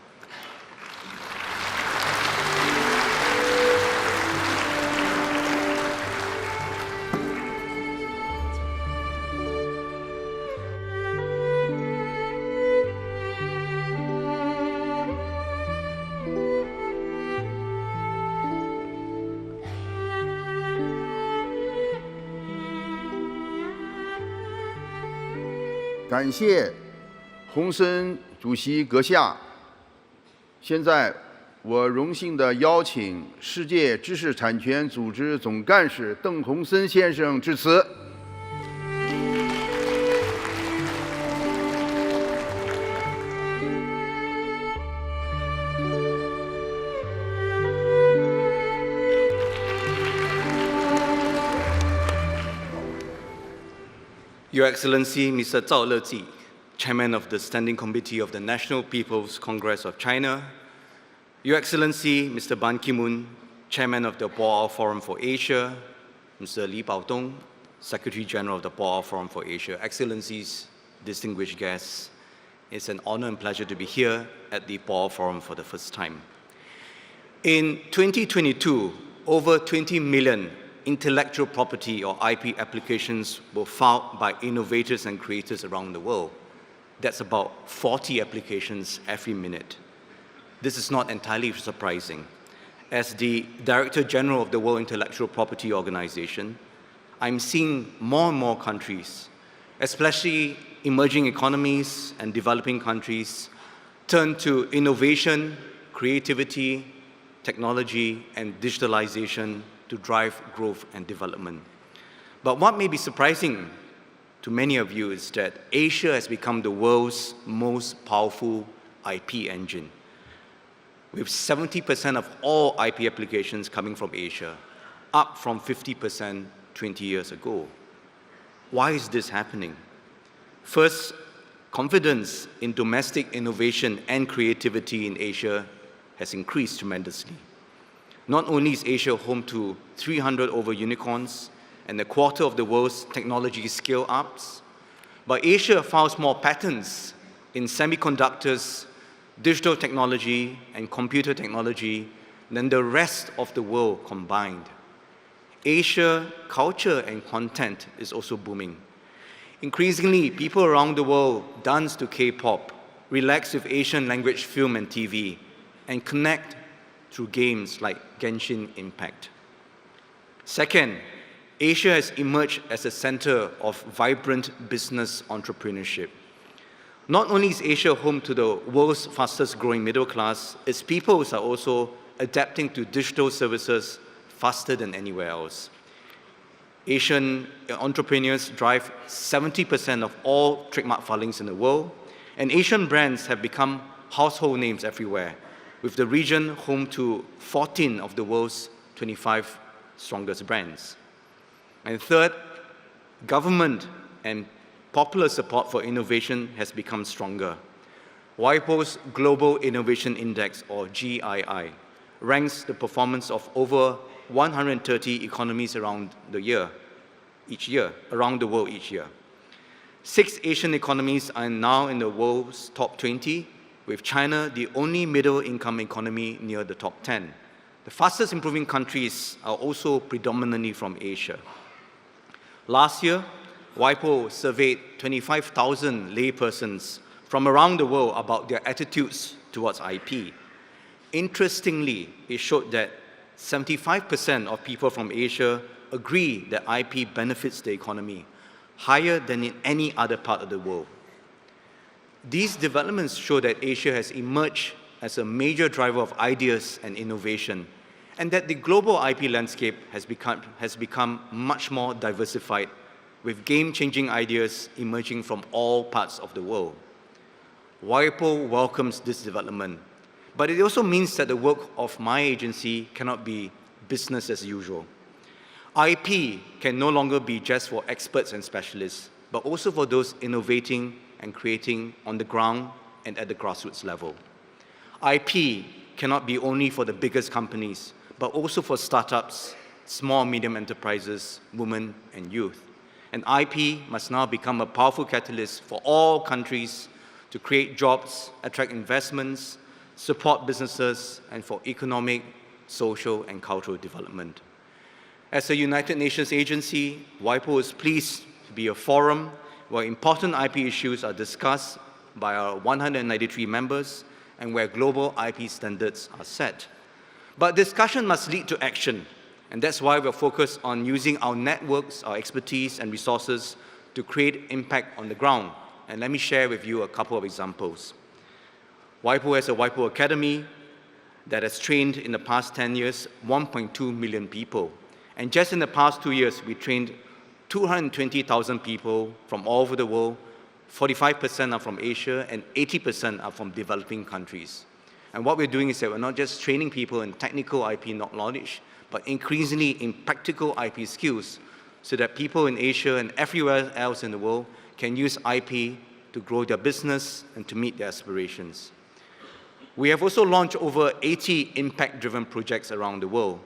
感谢洪森主席阁下。现在，我荣幸地邀请世界知识产权组织总干事邓洪森先生致辞。Your Excellency, Mr. Zhao Lezi, Chairman of the Standing Committee of the National People's Congress of China, Your Excellency, Mr. Ban Ki-moon, Chairman of the Boao Forum for Asia, Mr. Li Baodong, Secretary General of the Boao Forum for Asia, Excellencies, distinguished guests, it's an honor and pleasure to be here at the Boao Forum for the first time. In 2022, over 20 million intellectual property or IP applications were filed by innovators and creators around the world. That's about 40 applications every minute. This is not entirely surprising. As the Director General of the World Intellectual Property Organization, I'm seeing more and more countries, especially emerging economies and developing countries, turn to innovation, creativity, technology, and digitalization to drive growth and development. But what may be surprising to many of you is that Asia has become the world's most powerful IP engine, with 70% of all IP applications coming from Asia, up from 50% 20 years ago. Why is this happening? First, confidence in domestic innovation and creativity in Asia has increased tremendously. Not only is Asia home to 300 over unicorns and a quarter of the world's technology scale-ups, but Asia files more patents in semiconductors, digital technology, and computer technology than the rest of the world combined. Asia culture and content is also booming. Increasingly, people around the world dance to K-pop, relax with Asian language film and TV, and connect through games like Genshin Impact. Second, Asia has emerged as a center of vibrant business entrepreneurship. Not only is Asia home to the world's fastest growing middle class, its peoples are also adapting to digital services faster than anywhere else. Asian entrepreneurs drive 70% of all trademark filings in the world, and Asian brands have become household names everywhere, with the region home to 14 of the world's 25 strongest brands. And third, government and popular support for innovation has become stronger. WIPO's Global Innovation Index, or GII, ranks the performance of over 130 economies around the world each year. 6 Asian economies are now in the world's top 20, with China the only middle-income economy near the top 10. The fastest improving countries are also predominantly from Asia. Last year, WIPO surveyed 25,000 laypersons from around the world about their attitudes towards IP. Interestingly, it showed that 75% of people from Asia agree that IP benefits the economy, higher than in any other part of the world. These developments show that Asia has emerged as a major driver of ideas and innovation, and that the global IP landscape has become much more diversified, with game-changing ideas emerging from all parts of the world. WIPO welcomes this development, but it also means that the work of my agency cannot be business as usual. IP can no longer be just for experts and specialists, but also for those innovating and creating on the ground and at the grassroots level. IP cannot be only for the biggest companies, but also for startups, small and medium enterprises, women, and youth. And IP must now become a powerful catalyst for all countries to create jobs, attract investments, support businesses, and for economic, social, and cultural development. As a United Nations agency, WIPO is pleased to be a forum where important IP issues are discussed by our 193 members and where global IP standards are set. But discussion must lead to action, and that's why we're focused on using our networks, our expertise, and resources to create impact on the ground. And let me share with you a couple of examples. WIPO has a WIPO Academy that has trained in the past 10 years 1.2 million people. And just in the past 2 years, we trained 220,000 people from all over the world. 45% are from Asia, and 80% are from developing countries. And what we're doing is that we're not just training people in technical IP knowledge, but increasingly in practical IP skills, so that people in Asia and everywhere else in the world can use IP to grow their business and to meet their aspirations. We have also launched over 80 impact-driven projects around the world.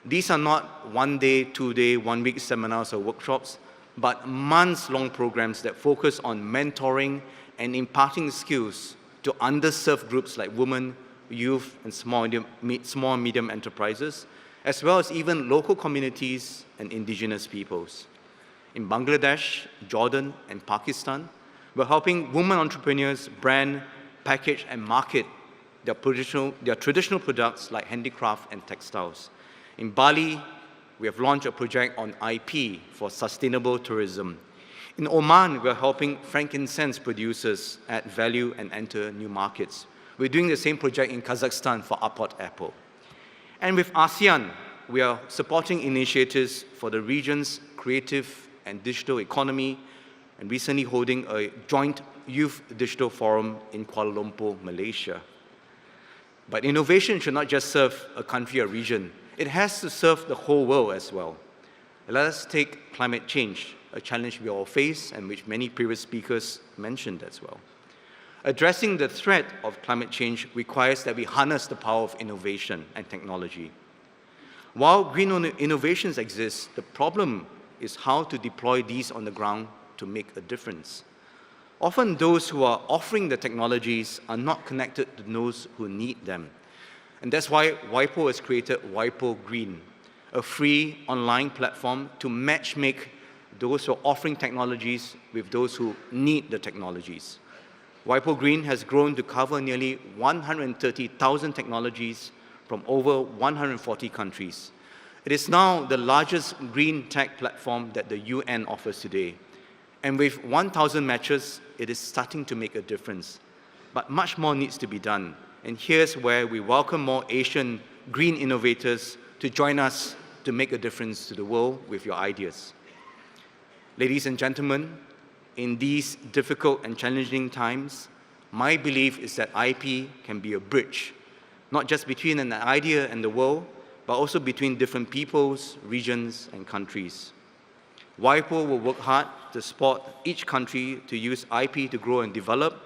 These are not one-day, two-day, one-week seminars or workshops, but months-long programs that focus on mentoring and imparting skills to underserved groups like women, youth, and small and medium enterprises, as well as even local communities and indigenous peoples. In Bangladesh, Jordan, and Pakistan, we're helping women entrepreneurs brand, package, and market their traditional products like handicraft and textiles. In Bali, we have launched a project on IP for sustainable tourism. In Oman, we're helping frankincense producers add value and enter new markets. We're doing the same project in Kazakhstan for Uport Apple. And with ASEAN, we are supporting initiatives for the region's creative and digital economy, and recently holding a joint youth digital forum in Kuala Lumpur, Malaysia. But innovation should not just serve a country or region. It has to serve the whole world as well. Let us take climate change, a challenge we all face and which many previous speakers mentioned as well. Addressing the threat of climate change requires that we harness the power of innovation and technology. While green innovations exist, the problem is how to deploy these on the ground to make a difference. Often those who are offering the technologies are not connected to those who need them. And that's why WIPO has created WIPO Green, a free online platform to matchmake those who are offering technologies with those who need the technologies. WIPO Green has grown to cover nearly 130,000 technologies from over 140 countries. It is now the largest green tech platform that the UN offers today. And with 1,000 matches, it is starting to make a difference. But much more needs to be done. And here's where we welcome more Asian green innovators to join us to make a difference to the world with your ideas. Ladies and gentlemen, in these difficult and challenging times, my belief is that IP can be a bridge, not just between an idea and the world, but also between different peoples, regions, and countries. WIPO will work hard to support each country to use IP to grow and develop,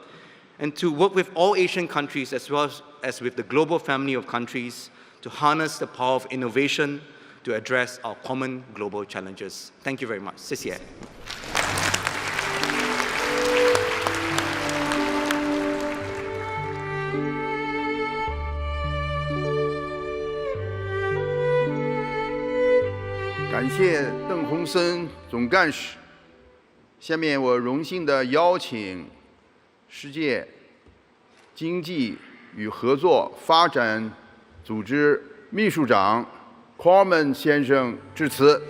and to work with all Asian countries as well as with the global family of countries to harness the power of innovation to address our common global challenges. Thank you very much. 谢谢。感谢邓洪森总干事。下面我荣幸地邀请世界经济与合作发展组织秘书长 Keynote 先生致辞。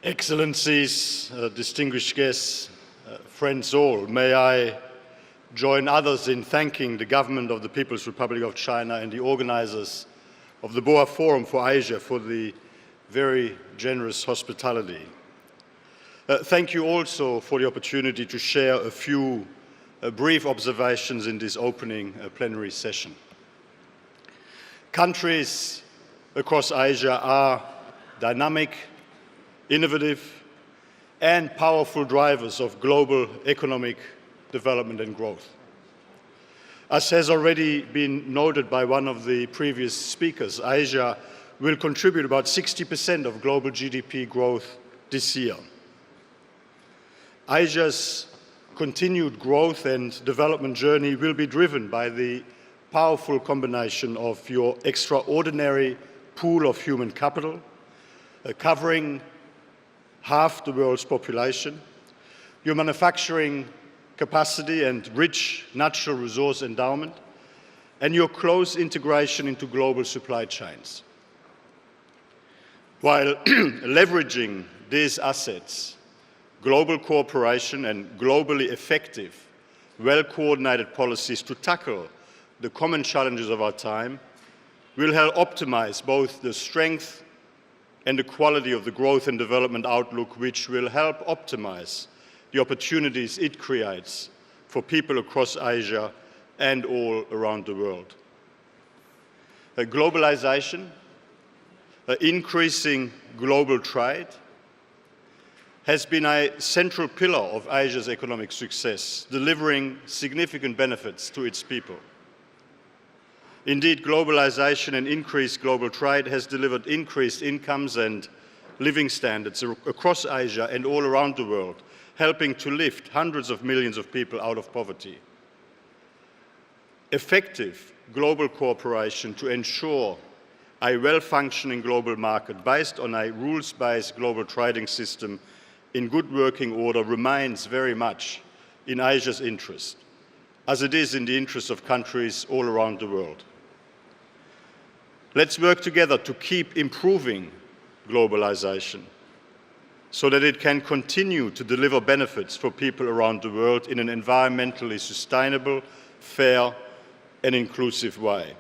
Excellencies, distinguished guests, friends all, may I join others in thanking the government of the People's Republic of China and the organizers of the Boa Forum for Asia for the very generous hospitality. Thank you also for the opportunity to share a few brief observations in this opening plenary session. Countries across Asia are dynamic, innovative, and powerful drivers of global economic development and growth. As has already been noted by one of the previous speakers, Asia will contribute about 60% of global GDP growth this year. Asia's continued growth and development journey will be driven by the powerful combination of your extraordinary pool of human capital, covering half the world's population, your manufacturing capacity and rich natural resource endowment, and your close integration into global supply chains. While leveraging these assets, global cooperation and globally effective, well-coordinated policies to tackle the common challenges of our time will help optimize both the strength and the quality of the growth and development outlook, which will help optimize the opportunities it creates for people across Asia and all around the world. Globalization, increasing global trade, has been a central pillar of Asia's economic success, delivering significant benefits to its people. Indeed, globalization and increased global trade has delivered increased incomes and living standards across Asia and all around the world, helping to lift hundreds of millions of people out of poverty. Effective global cooperation to ensure a well-functioning global market based on a rules-based global trading system in good working order remains very much in Asia's interest, as it is in the interest of countries all around the world. Let's work together to keep improving globalization so that it can continue to deliver benefits for people around the world in an environmentally sustainable, fair, and inclusive way.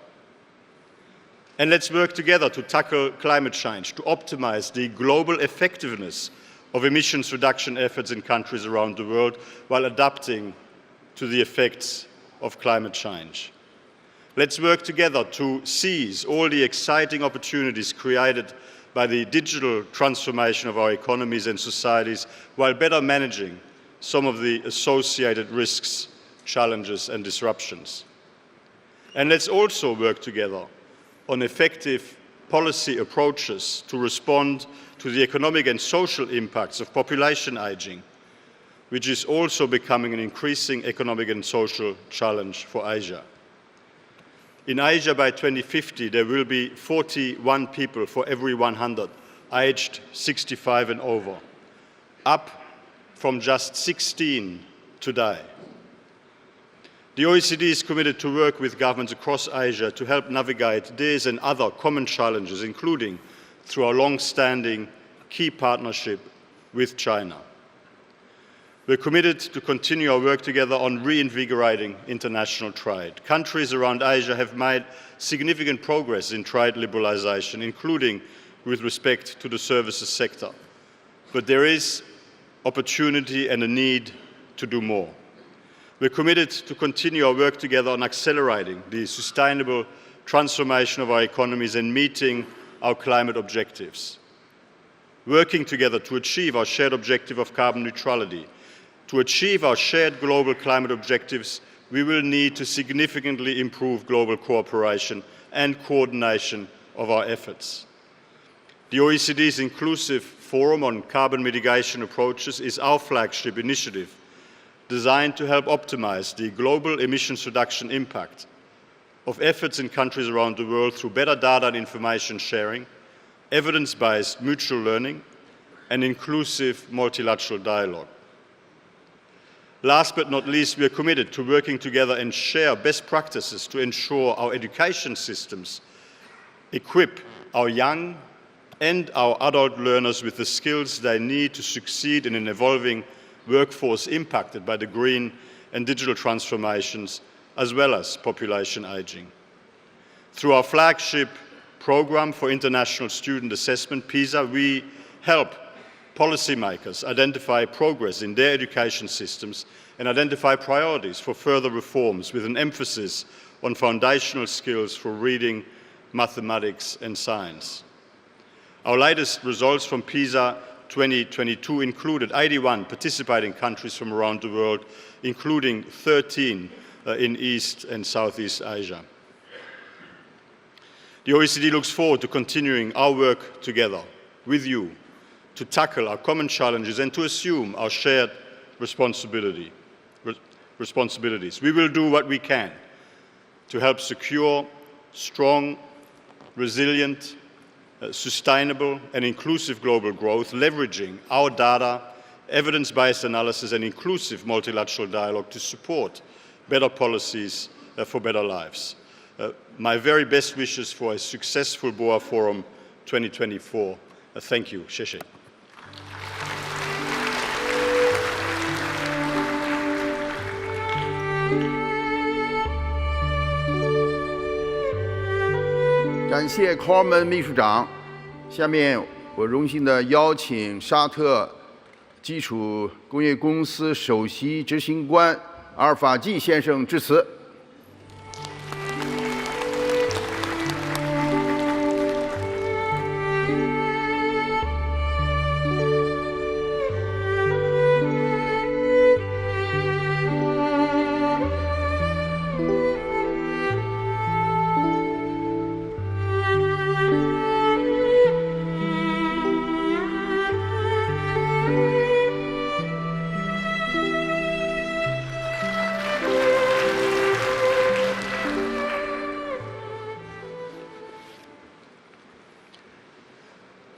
And let's work together to tackle climate change, to optimize the global effectiveness of emissions reduction efforts in countries around the world while adapting to the effects of climate change. Let's work together to seize all the exciting opportunities created by the digital transformation of our economies and societies, while better managing some of the associated risks, challenges, and disruptions. And let's also work together on effective policy approaches to respond to the economic and social impacts of population aging, which is also becoming an increasing economic and social challenge for Asia. In Asia by 2050, there will be 41 people for every 100 aged 65 and over, up from just 16 today. The OECD is committed to work with governments across Asia to help navigate these and other common challenges, including through our long-standing key partnership with China. We're committed to continue our work together on reinvigorating international trade. Countries around Asia have made significant progress in trade liberalisation, including with respect to the services sector. But there is opportunity and a need to do more. We're committed to continue our work together on accelerating the sustainable transformation of our economies and meeting our climate objectives. Working together to achieve our shared objective of carbon neutrality. To achieve our shared global climate objectives, we will need to significantly improve global cooperation and coordination of our efforts. The OECD's Inclusive Forum on Carbon Mitigation Approaches is our flagship initiative, designed to help optimize the global emissions reduction impact of efforts in countries around the world through better data and information sharing, evidence-based mutual learning, and inclusive multilateral dialogue. Last but not least, we are committed to working together and share best practices to ensure our education systems equip our young and our adult learners with the skills they need to succeed in an evolving workforce impacted by the green and digital transformations, as well as population aging. Through our flagship program for international student assessment, PISA, we help policymakers identify progress in their education systems and identify priorities for further reforms with an emphasis on foundational skills for reading, mathematics, and science. Our latest results from PISA 2022 included 81 participating countries from around the world, including 13 in East and Southeast Asia. The OECD looks forward to continuing our work together with you to tackle our common challenges and to assume our shared responsibilities. We will do what we can to help secure strong, resilient, sustainable and inclusive global growth, leveraging our data, evidence-based analysis and inclusive multilateral dialogue to support better policies for better lives. My very best wishes for a successful Boa Forum 2024. Thank you. 谢谢。感谢 Coleman 秘书长。下面我荣幸地邀请沙特基础工业公司首席执行官阿尔法季先生致辞。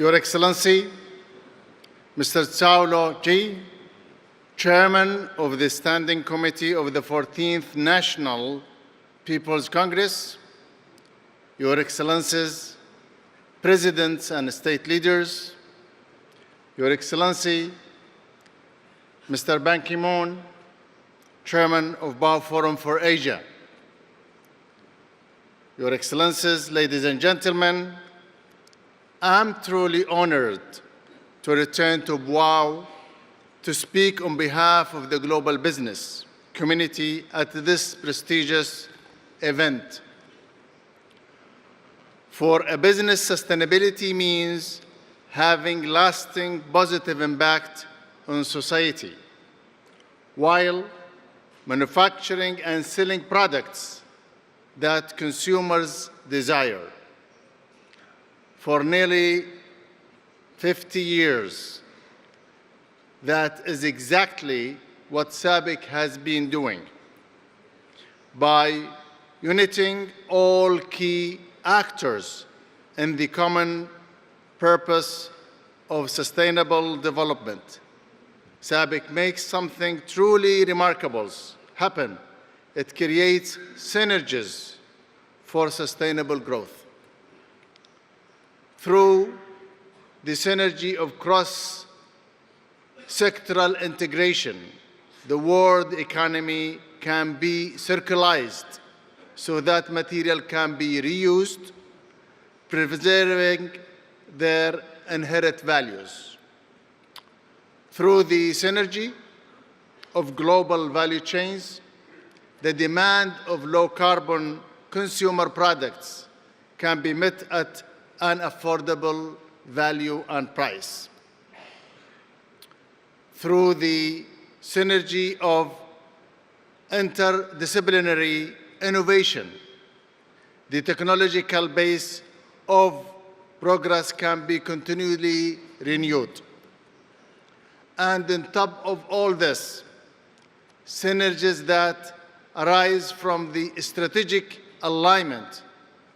Your Excellency, Mr. Cao Lo-ji, Chairman of the Standing Committee of the 14th National People's Congress, Your Excellencies, Presidents and State Leaders, Your Excellency, Mr. Ban Ki-moon, Chairman of Boa Forum for Asia, Your Excellencies, ladies and gentlemen, I'm truly honored to return to Boao to speak on behalf of the global business community at this prestigious event. For a business, sustainability means having lasting positive impact on society, while manufacturing and selling products that consumers desire. For nearly 50 years, that is exactly what SABIC has been doing. By uniting all key actors in the common purpose of sustainable development, SABIC makes something truly remarkable happen. It creates synergies for sustainable growth. Through the synergy of cross-sectoral integration, the world economy can be circularized so that material can be reused, preserving their inherent values. Through the synergy of global value chains, the demand of low-carbon consumer products can be met at an affordable value and price. Through the synergy of interdisciplinary innovation, the technological base of progress can be continually renewed. And on top of all this, synergies that arise from the strategic alignment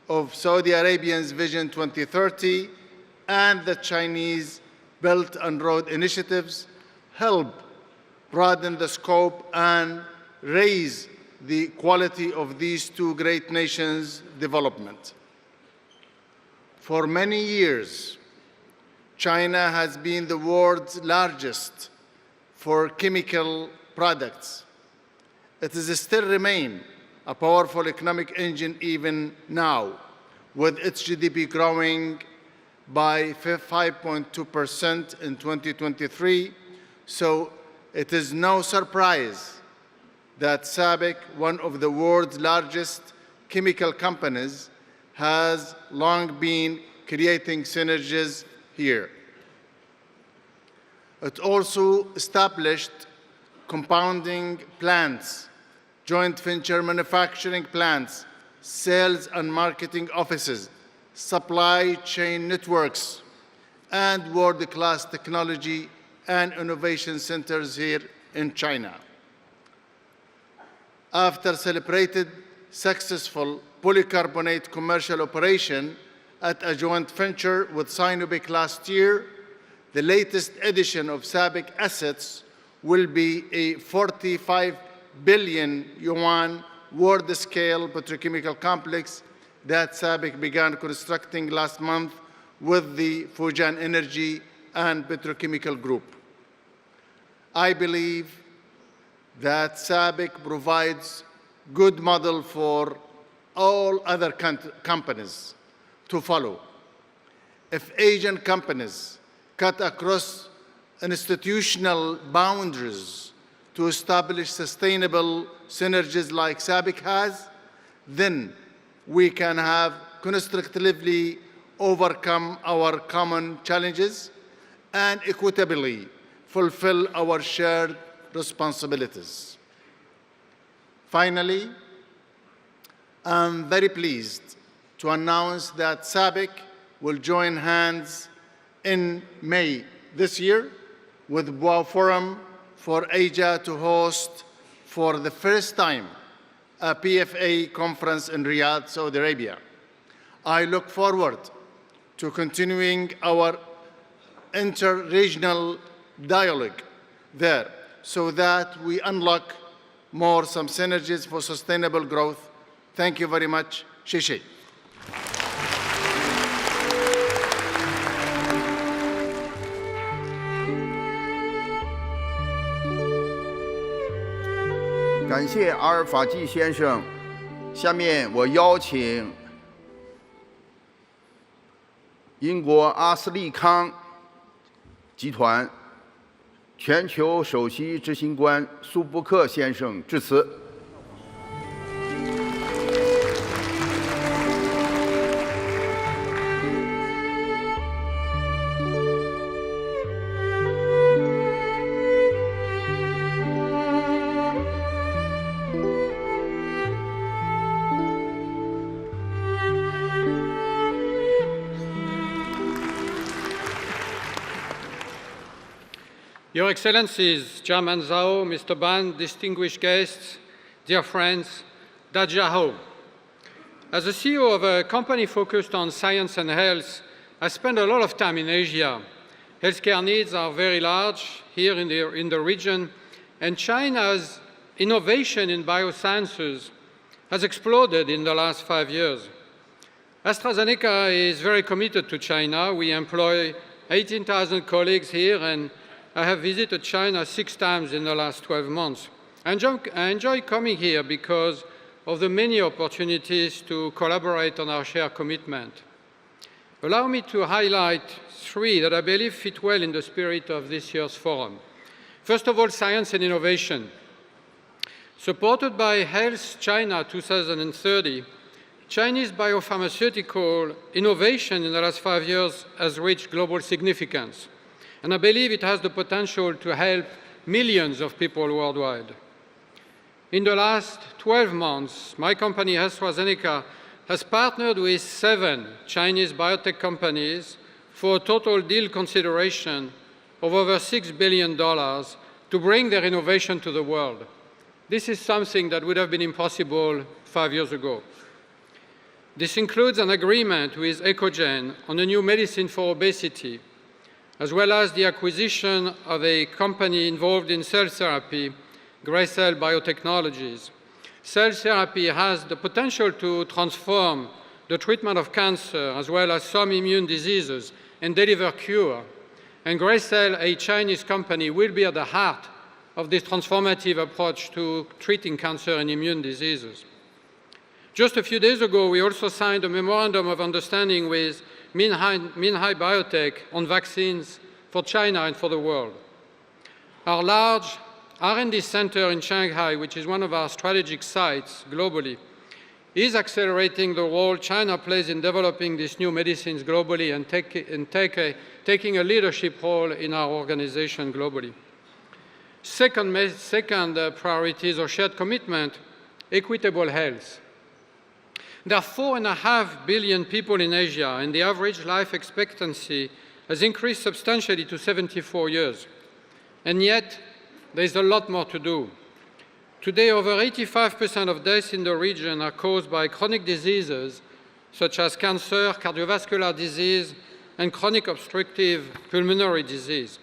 of Saudi Arabia's Vision 2030 and the Chinese Belt and Road initiatives help broaden the scope and raise the quality of these two great nations' development. For many years, China has been the world's largest for chemical products. It is still remain a powerful economic engine even now, with its GDP growing by 5.2% in 2023. So it is no surprise that SABIC, one of the world's largest chemical companies, has long been creating synergies here. It also established compounding plants, joint venture manufacturing plants, sales and marketing offices, supply chain networks, and world-class technology and innovation centers here in China. After celebrated successful polycarbonate commercial operation at a joint venture with Sinopec last year, the latest edition of SABIC assets will be a 45 billion yuan world-scale petrochemical complex that SABIC began constructing last month with the Fujian Energy and Petrochemical Group. I believe that SABIC provides good model for all other companies to follow. If Asian companies cut across institutional boundaries to establish sustainable synergies like SABIC has, then we can have constructively overcome our common challenges and equitably fulfill our shared responsibilities. Finally, I'm very pleased to announce that SABIC will join hands in May this year with Boao Forum for Asia to host for the first time a PFA conference in Riyadh, Saudi Arabia. I look forward to continuing our inter-regional dialogue there so that we unlock some synergies for sustainable growth. Thank you very much. Shishé.感谢阿尔法季先生。下面我邀请英国阿斯利康集团全球首席执行官苏布克先生致辞。Your Excellencies, Chairman Zhao, Mr. Ban, distinguished guests, dear friends, Dajiahou. As a CEO of a company focused on science and health, I spend a lot of time in Asia. Healthcare needs are very large here in the region, and China's innovation in biosciences has exploded in the last 5 years. AstraZeneca is very committed to China. We employ 18,000 colleagues here, and I have visited China 6 times in the last 12 months. I enjoy coming here because of the many opportunities to collaborate on our shared commitment. Allow me to highlight 3 that I believe fit well in the spirit of this year's forum. First of all, science and innovation. Supported by Health China 2030, Chinese biopharmaceutical innovation in the last 5 years has reached global significance, and I believe it has the potential to help millions of people worldwide. In the last 12 months, my company, AstraZeneca, has partnered with 7 Chinese biotech companies for a total deal consideration of over $6 billion to bring their innovation to the world. This is something that would have been impossible 5 years ago. This includes an agreement with Ecogen on a new medicine for obesity, as well as the acquisition of a company involved in cell therapy, Gracell Biotechnologies. Cell therapy has the potential to transform the treatment of cancer as well as some immune diseases and deliver cure. And Gracell, a Chinese company, will be at the heart of this transformative approach to treating cancer and immune diseases. Just a few days ago, we also signed a memorandum of understanding with Minhai Biotech on vaccines for China and for the world. Our large R&D center in Shanghai, which is one of our strategic sites globally, is accelerating the role China plays in developing these new medicines globally and taking a leadership role in our organization globally. Second priorities or shared commitment, equitable health. There are 4.5 billion people in Asia, and the average life expectancy has increased substantially to 74 years. And yet, there is a lot more to do. Today, over 85% of deaths in the region are caused by chronic diseases such as cancer, cardiovascular disease, and chronic obstructive pulmonary disease.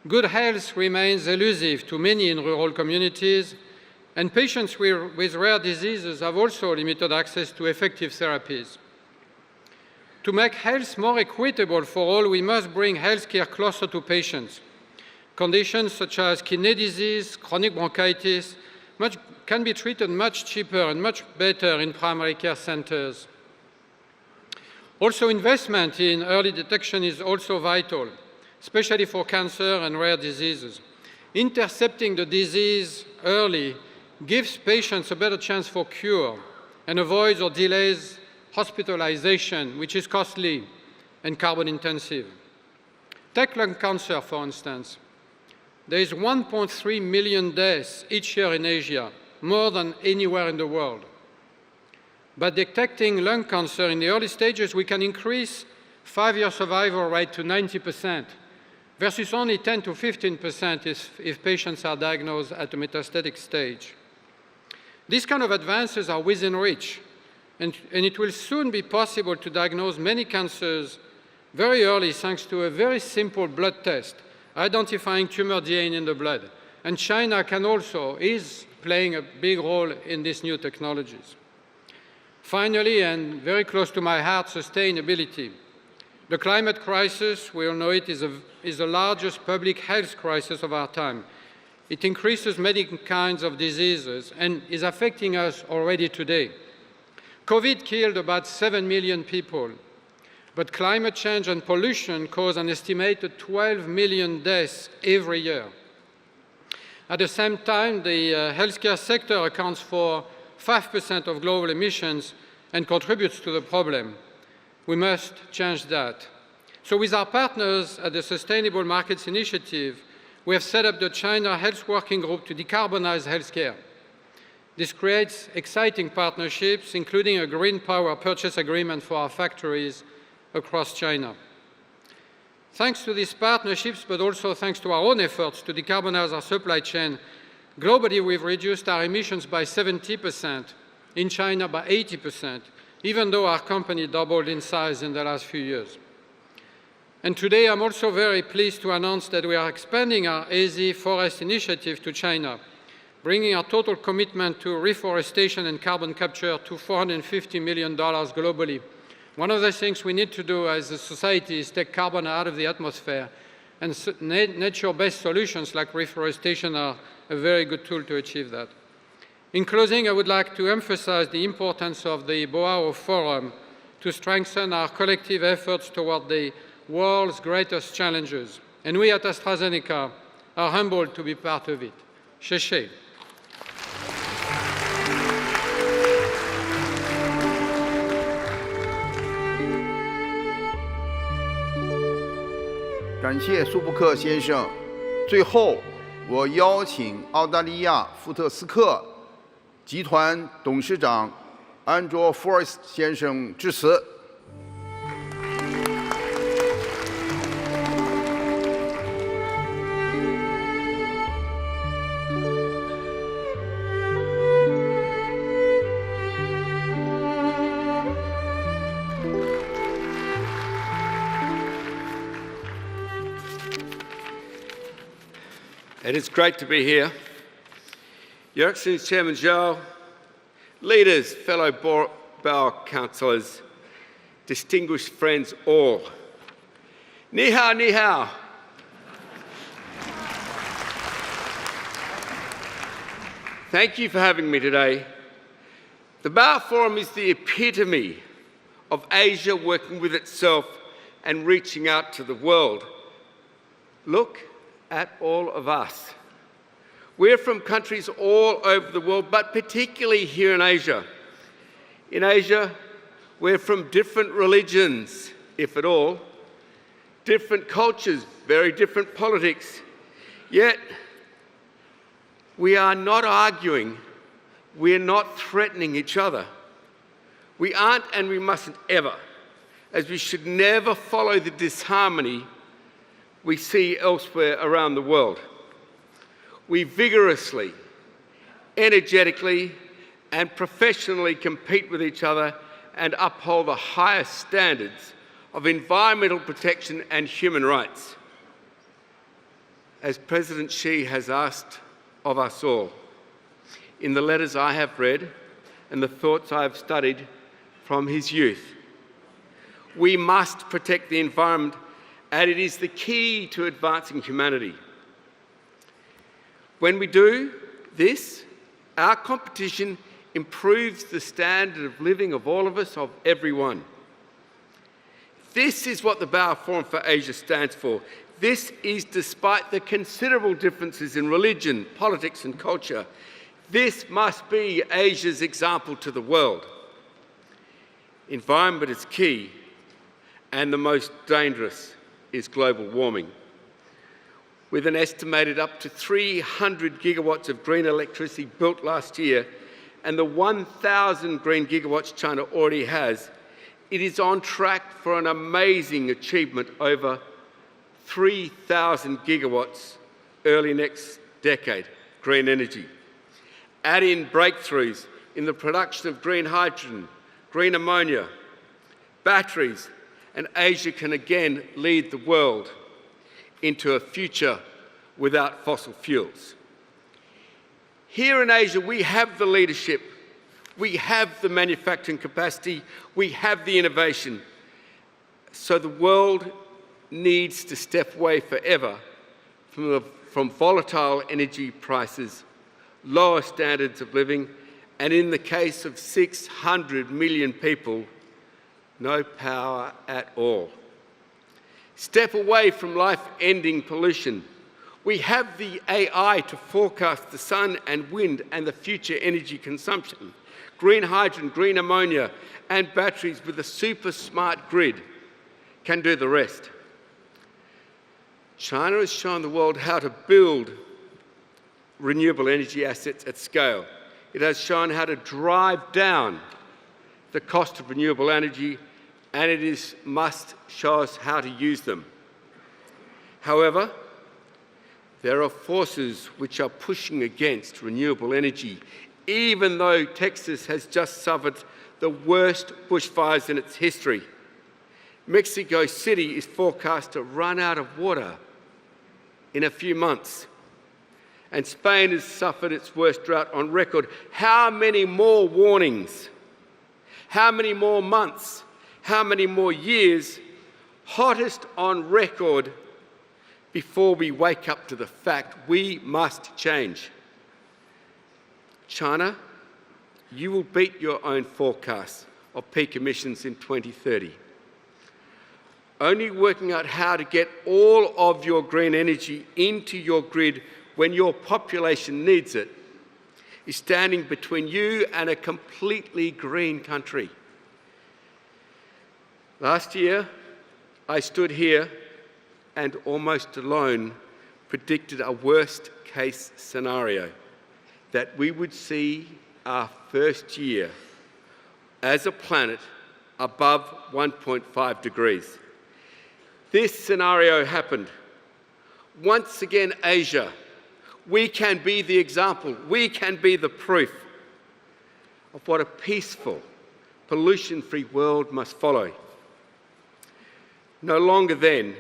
Good health remains elusive to many in rural communities, and patients with rare diseases have also limited access to effective therapies. To make health more equitable for all, we must bring healthcare closer to patients. Conditions such as kidney disease, chronic bronchitis can be treated much cheaper and much better in primary care centers. Also, investment in early detection is also vital, especially for cancer and rare diseases. Intercepting the disease early gives patients a better chance for cure and avoids or delays hospitalization, which is costly and carbon intensive. Take lung cancer, for instance. There is 1.3 million deaths each year in Asia, more than anywhere in the world. By detecting lung cancer in the early stages, we can increase 5-year survival rate to 90%, versus only 10 to 15% if patients are diagnosed at a metastatic stage. These kind of advances are within reach, and it will soon be possible to diagnose many cancers very early thanks to a very simple blood test, identifying tumor DNA in the blood. And China is playing a big role in these new technologies. Finally, and very close to my heart, sustainability. The climate crisis, we all know it, is the largest public health crisis of our time. It increases many kinds of diseases and is affecting us already today. COVID killed about 7 million people, but climate change and pollution cause an estimated 12 million deaths every year. At the same time, the healthcare sector accounts for 5% of global emissions and contributes to the problem. We must change that. So with our partners at the Sustainable Markets Initiative, we have set up the China Health Working Group to decarbonize healthcare. This creates exciting partnerships, including a green power purchase agreement for our factories across China. Thanks to these partnerships, but also thanks to our own efforts to decarbonize our supply chain, globally we've reduced our emissions by 70%, in China by 80%, even though our company doubled in size in the last few years. And today I'm also very pleased to announce that we are expanding our AZ Forest Initiative to China, bringing our total commitment to reforestation and carbon capture to $450 million globally. One of the things we need to do as a society is take carbon out of the atmosphere, and nature-based solutions like reforestation are a very good tool to achieve that. In closing, I would like to emphasize the importance of the Boao Forum to strengthen our collective efforts toward the world's greatest challenges. And we at AstraZeneca are humbled to be part of it. 谢谢。感谢苏布克先生。最后，我邀请澳大利亚福特斯克集团董事长安卓·福尔斯先生致辞。It is great to be here. Your Excellency Chairman Zhao, leaders, fellow Boao councillors, distinguished friends all. Ni hao, ni hao. Thank you for having me today. The Boao Forum is the epitome of Asia working with itself and reaching out to the world. Look at all of us. We're from countries all over the world, but particularly here in Asia. In Asia, we're from different religions, if at all, different cultures, very different politics. Yet, we are not arguing, we're not threatening each other. We aren't and we mustn't ever, as we should never follow the disharmony we see elsewhere around the world. We vigorously, energetically, and professionally compete with each other and uphold the highest standards of environmental protection and human rights, as President Xi has asked of us all. In the letters I have read and the thoughts I have studied from his youth, we must protect the environment, and it is the key to advancing humanity. When we do this, our competition improves the standard of living of all of us, of everyone. This is what the Boao Forum for Asia stands for. This is despite the considerable differences in religion, politics and culture. This must be Asia's example to the world. Environment is key, and the most dangerous is global warming. With an estimated up to 300 gigawatts of green electricity built last year and the 1,000 green gigawatts China already has, it is on track for an amazing achievement over 3,000 gigawatts early next decade, green energy. Add in breakthroughs in the production of green hydrogen, green ammonia, batteries, and Asia can again lead the world into a future without fossil fuels. Here in Asia, we have the leadership, we have the manufacturing capacity, we have the innovation. So the world needs to step away forever from volatile energy prices, lower standards of living, and in the case of 600 million people, no power at all. Step away from life-ending pollution. We have the AI to forecast the sun and wind and the future energy consumption. Green hydrogen, green ammonia, and batteries with a super smart grid can do the rest. China has shown the world how to build renewable energy assets at scale. It has shown how to drive down the cost of renewable energy, and must show us how to use them. However, there are forces which are pushing against renewable energy, even though Texas has just suffered the worst bushfires in its history. Mexico City is forecast to run out of water in a few months. And Spain has suffered its worst drought on record. How many more warnings? How many more months? How many more years? Hottest on record before we wake up to the fact we must change. China, you will beat your own forecasts of peak emissions in 2030. Only working out how to get all of your green energy into your grid when your population needs it is standing between you and a completely green country. Last year, I stood here and almost alone predicted a worst-case scenario, that we would see our first year as a planet above 1.5 degrees. This scenario happened. Once again, Asia, we can be the example, we can be the proof of what a peaceful, pollution-free world must follow. No longer then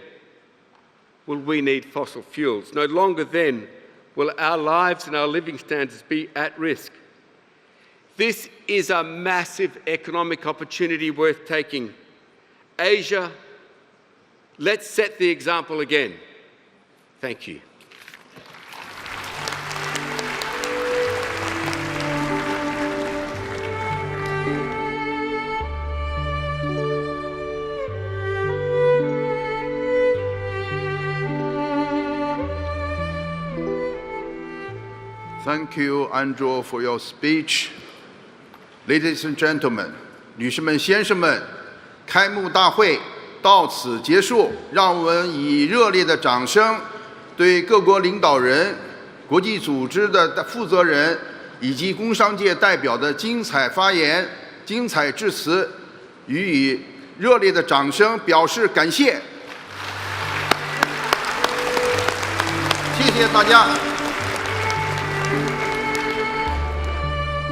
will we need fossil fuels. No longer then will our lives and our living standards be at risk. This is a massive economic opportunity worth taking. Asia, let's set the example again. Thank you. Thank you, Andrew, for your speech. Ladies and gentlemen, 女士们、先生们，开幕大会到此结束。让我们以热烈的掌声，对各国领导人、国际组织的负责人以及工商界代表的精彩发言、精彩致辞，予以热烈的掌声表示感谢。谢谢大家。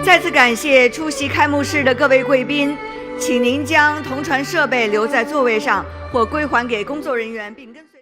再次感谢出席开幕式的各位贵宾，请您将同传设备留在座位上或归还给工作人员，并跟随。